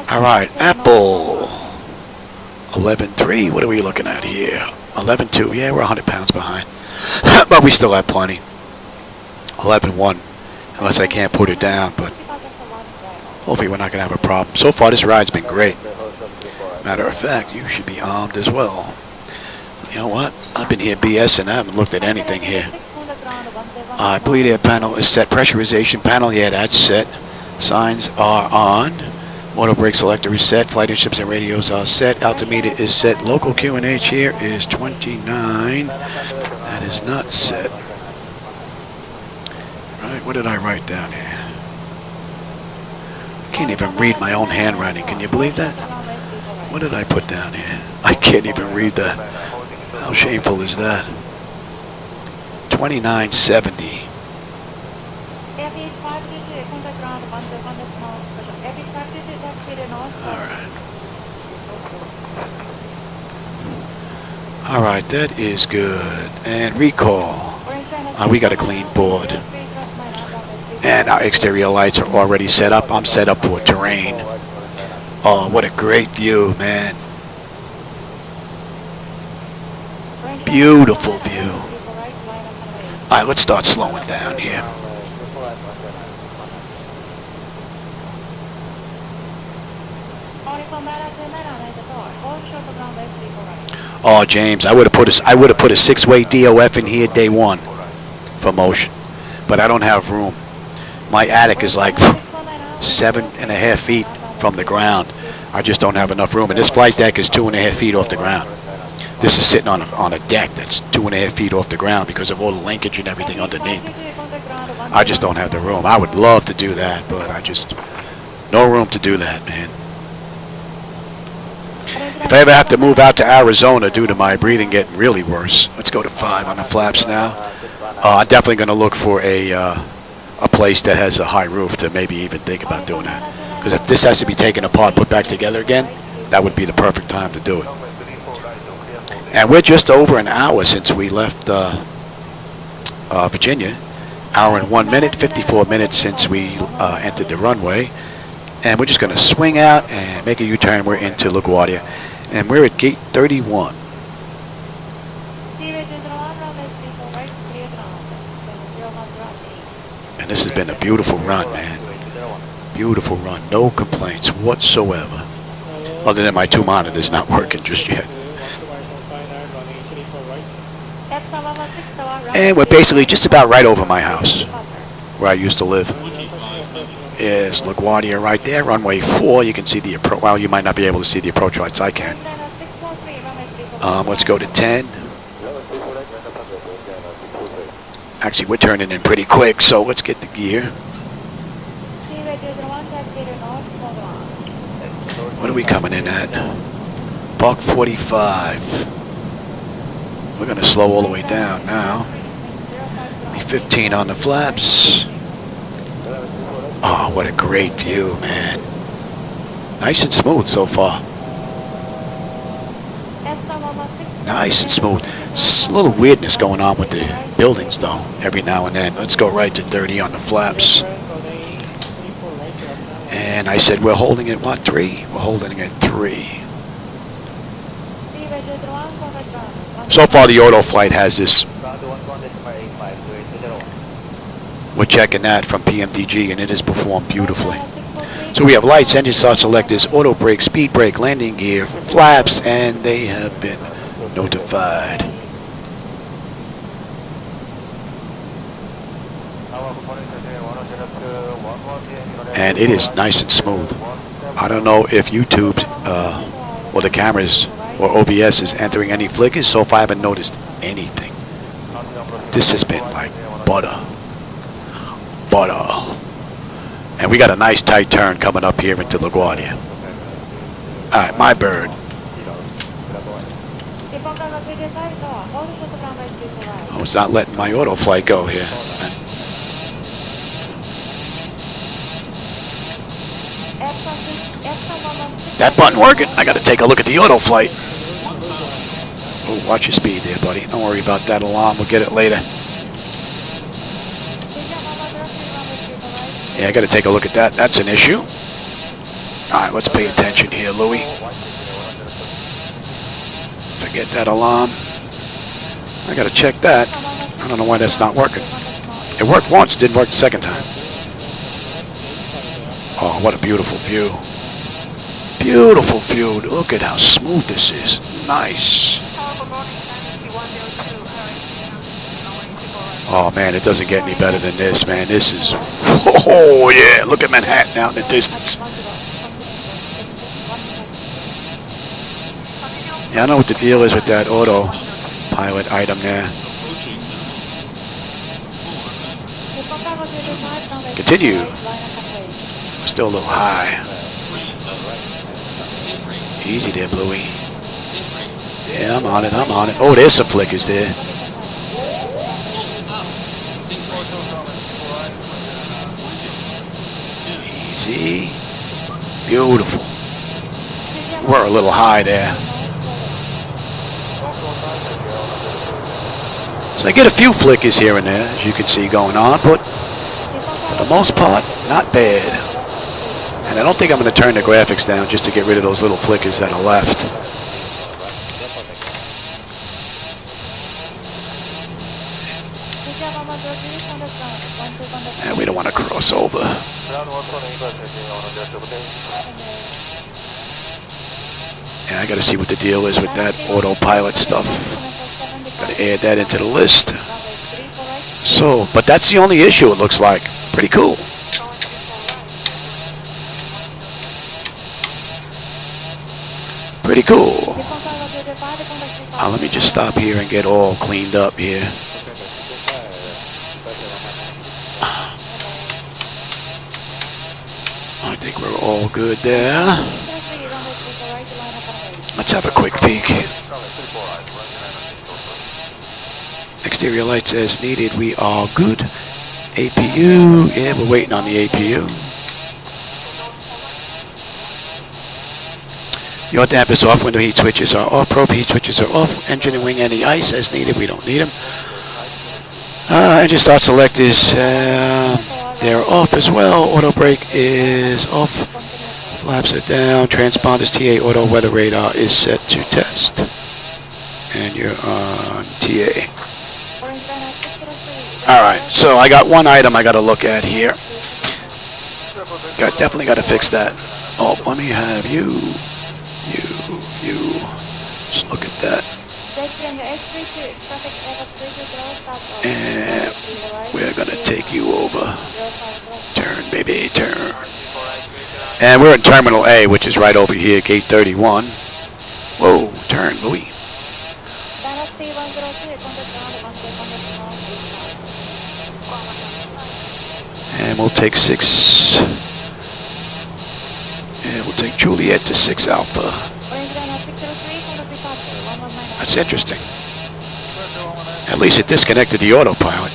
All right, Apple 11.3. What are we looking at here? 11.2. Yeah, we're 100 pounds behind, but we still have plenty. 11.1, unless I can't put it down, but hopefully we're not going to have a problem. So far, this ride's been great. Matter of fact, you should be armed as well. You know what? I've been here BSing. I haven't looked at anything here. Bleed air panel is set. Pressurization panel, yeah, that's set. Signs are on. Motor brake selector is set. Flight instruments and radios are set. Altimeter is set. Local QNH here is 29. That is not set. Right, what did I write down here? Can't even read my own handwriting. Can you believe that? What did I put down here? I can't even read that. How shameful is that? 2970. Alright, that is good. And recall. We got a clean board. And our exterior lights are already set up. I'm set up for terrain. Oh, what a great view, man. Beautiful view. Alright, let's start slowing down here. Oh, James, I would have put a 6-way DOF in here day one for motion, but I don't have room. My attic is like 7.5 feet from the ground. I just don't have enough room, and this flight deck is 2.5 feet off the ground. This is sitting on a deck that's 2.5 feet off the ground because of all the linkage and everything underneath. I just don't have the room. I would love to do that, but no room to do that, man. If I ever have to move out to Arizona due to my breathing getting really worse, let's go to 5 on the flaps now. I'm definitely going to look for a place that has a high roof to maybe even think about doing that. Because if this has to be taken apart, put back together again, that would be the perfect time to do it. And we're just over an hour since we left Virginia. Hour and 1 minute, 54 minutes since we entered the runway. And we're just going to swing out and make a U-turn. We're into LaGuardia. And we're at gate 31. And this has been a beautiful run, man. Beautiful run. No complaints whatsoever. Other than my 2 monitors not working just yet. And we're basically just about right over my house, where I used to live. Is LaGuardia right there, runway 4. You can see the approach. Well, you might not be able to see the approach lights. I can. Let's go to 10. Actually, we're turning in pretty quick, so let's get the gear. What are we coming in at? Buck 45. We're going to slow all the way down now. 15 on the flaps. Oh, what a great view, man. Nice and smooth so far. Nice and smooth. It's a little weirdness going on with the buildings, though, every now and then. Let's go right to 30 on the flaps. And I said we're holding at what, 3? We're holding at 3. So far, the auto flight has this. We're checking that from PMDG, and it has performed beautifully. So we have lights, engine start selectors, auto brake, speed brake, landing gear, flaps, and they have been notified. And it is nice and smooth. I don't know if YouTube or the cameras or OBS is entering any flickers, so far I haven't noticed anything. This has been like butter. And we got a nice tight turn coming up here into LaGuardia. Alright, my bird. Oh, it's not letting my auto flight go here. That button working? I gotta take a look at the auto flight. Oh, watch your speed there, buddy. Don't worry about that alarm. We'll get it later. Yeah, I got to take a look at that. That's an issue. All right, let's pay attention here, Louie. Forget that alarm. I got to check that. I don't know why that's not working. It worked once, didn't work the second time. Oh, what a beautiful view. Beautiful view. Look at how smooth this is. Nice. Oh, man, it doesn't get any better than this, man. This is... Oh, yeah. Look at Manhattan out in the distance. Yeah, I know what the deal is with that autopilot item there. Continue. Still a little high. Easy there, Bluey. Yeah, I'm on it, I'm on it. Oh, there's some flickers there. Easy. Beautiful. We're a little high there. So I get a few flickers here and there, as you can see, going on, but for the most part, not bad. And I don't think I'm going to turn the graphics down just to get rid of those little flickers that are left. And we don't want to cross over. And I got to see what the deal is with that autopilot stuff. Got to add that into the list. So, but that's the only issue, it looks like. Pretty cool. Pretty cool. Let me just stop here and get all cleaned up here. I think we're all good there. Let's have a quick peek. Exterior lights as needed. We are good. APU. Yeah, we're waiting on the APU. Yaw dampers off. Window heat switches are off. Probe heat switches are off. Engine and wing any ice as needed. We don't need them. Engine start selectors. They're off as well. Auto brake is off. Flaps are down. Transponders TA auto weather radar is set to test. And you're on TA. Alright, so I got one item I got to look at here. Definitely got to fix that. Oh, let me have you. Just look at that. And we're going to take you over. Turn, baby, turn. And we're in Terminal A, which is right over here, Gate 31. Whoa, turn, Louis. And we'll take 6. And we'll take Juliet to 6 Alpha. That's interesting. At least it disconnected the autopilot.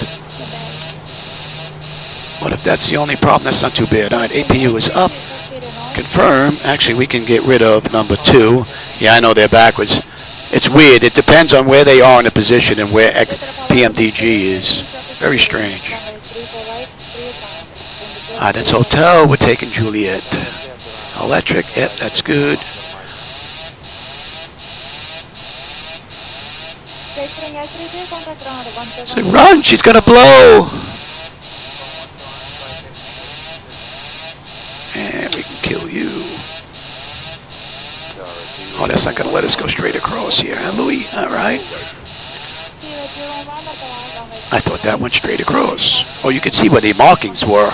But if that's the only problem, that's not too bad. All right, APU is up. Confirm. Actually, we can get rid of number 2. Yeah, I know they're backwards. It's weird. It depends on where they are in the position and where PMDG is. Very strange. All right, that's hotel. We're taking Juliet. Electric. Yep, that's good. So run. She's going to blow. And we can kill you. Oh, that's not going to let us go straight across here, huh, Louis? All right. I thought that went straight across. Oh, you can see where the markings were.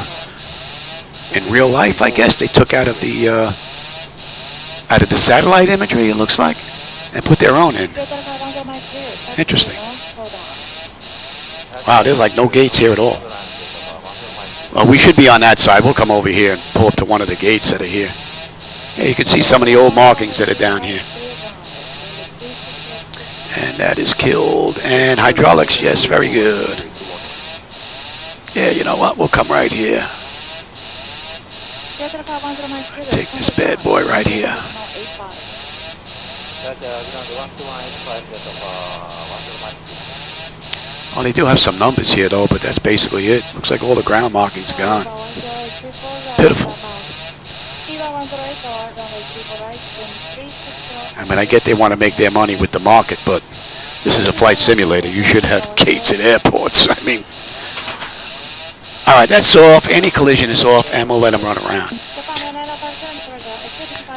In real life, I guess they took out of the satellite imagery, it looks like, and put their own in. Interesting. Wow, there's like no gates here at all. Well, we should be on that side. We'll come over here and pull up to one of the gates that are here. Yeah, you can see some of the old markings that are down here. And that is killed. And hydraulics, yes, very good. Yeah, you know what? We'll come right here. Take this bad boy right here. Oh, they do have some numbers here, though, but that's basically it. Looks like all the ground markings are gone. Pitiful. I mean, I get they want to make their money with the market, but this is a flight simulator. You should have gates at airports. I mean, all right, that's off. Anti-collision is off, and we'll let them run around.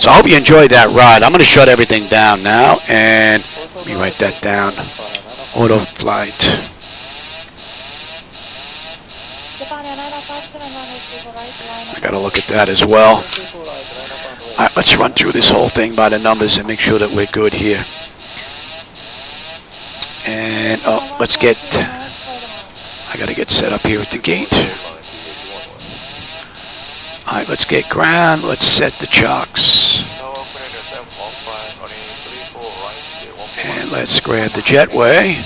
So I hope you enjoyed that ride. I'm going to shut everything down now, and let me write that down. Auto flight. I got to look at that as well. All right, let's run through this whole thing by the numbers and make sure that we're good here. And, oh, let's get, I got to get set up here at the gate. Alright, let's get ground. Let's set the chocks. And let's grab the jetway.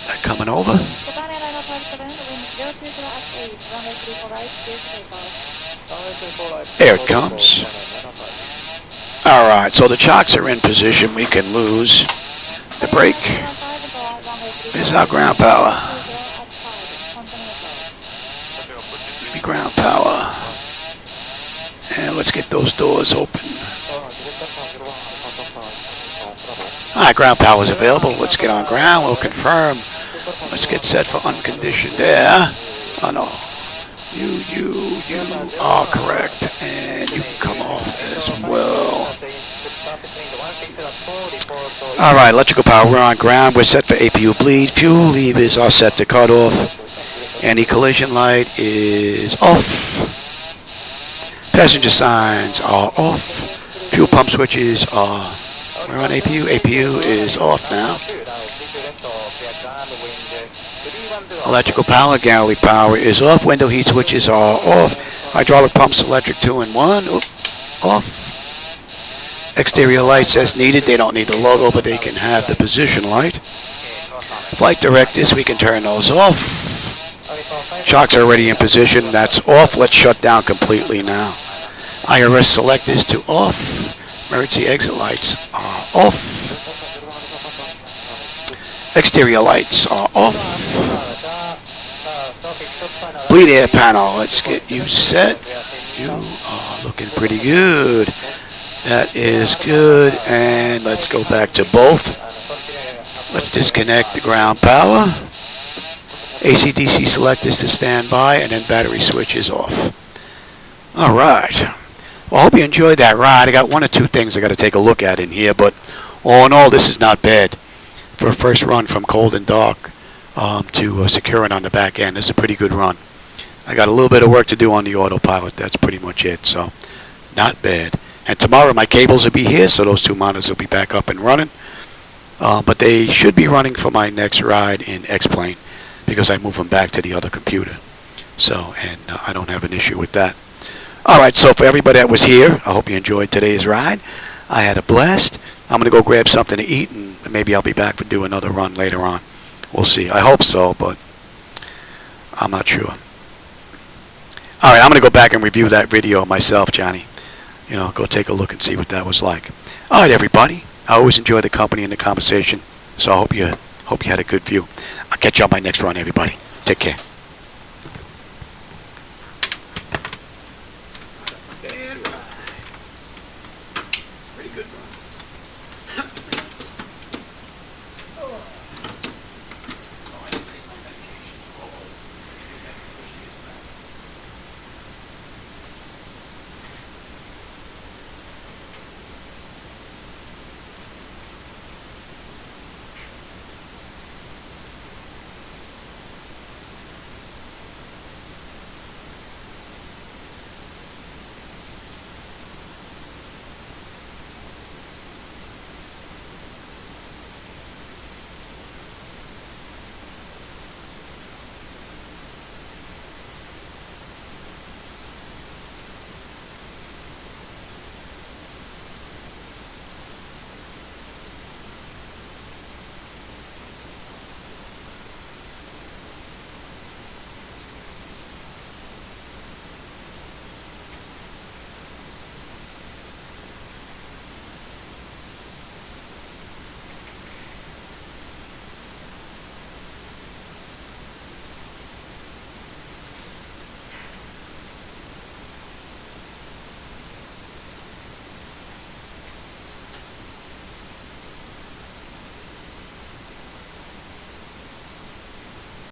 They're coming over. There it comes. Alright, so the chocks are in position. We can lose the brake. There's our ground power. Give me ground power. And let's get those doors open. Alright, ground power is available. Let's get on ground. We'll confirm. Let's get set for unconditioned there. Oh no. You are correct. And you can come off as well. Alright, electrical power, we're on ground. We're set for APU bleed. Fuel levers are set to cut off. Anti-collision light is off. Passenger signs are off. Fuel pump switches are... We're on APU. APU is off now. Electrical power, galley power is off. Window heat switches are off. Hydraulic pumps, electric 2 and 1, off. Exterior lights as needed. They don't need the logo, but they can have the position light. Flight directors, we can turn those off. Shocks are already in position. That's off. Let's shut down completely now. IRS selectors to off. Emergency exit lights are off. Exterior lights are off. Bleed air panel, let's get you set. You are looking pretty good. That is good. And let's go back to both. Let's disconnect the ground power. AC/DC selectors to stand by, and then battery switch is off. All right. Well, I hope you enjoyed that ride. I got one or two things I got to take a look at in here, but all in all, this is not bad for a first run from cold and dark to securing on the back end. It's a pretty good run. I got a little bit of work to do on the autopilot. That's pretty much it, so not bad. And tomorrow my cables will be here, so those two monitors will be back up and running. But they should be running for my next ride in X-Plane because I move them back to the other computer. So, and I don't have an issue with that. Alright, so for everybody that was here, I hope you enjoyed today's ride. I had a blast. I'm going to go grab something to eat, and maybe I'll be back to do another run later on. We'll see. I hope so, but I'm not sure. Alright, I'm going to go back and review that video myself, Johnny. You know, go take a look and see what that was like. Alright, everybody. I always enjoy the company and the conversation, so I hope you had a good view. I'll catch you on my next run, everybody. Take care.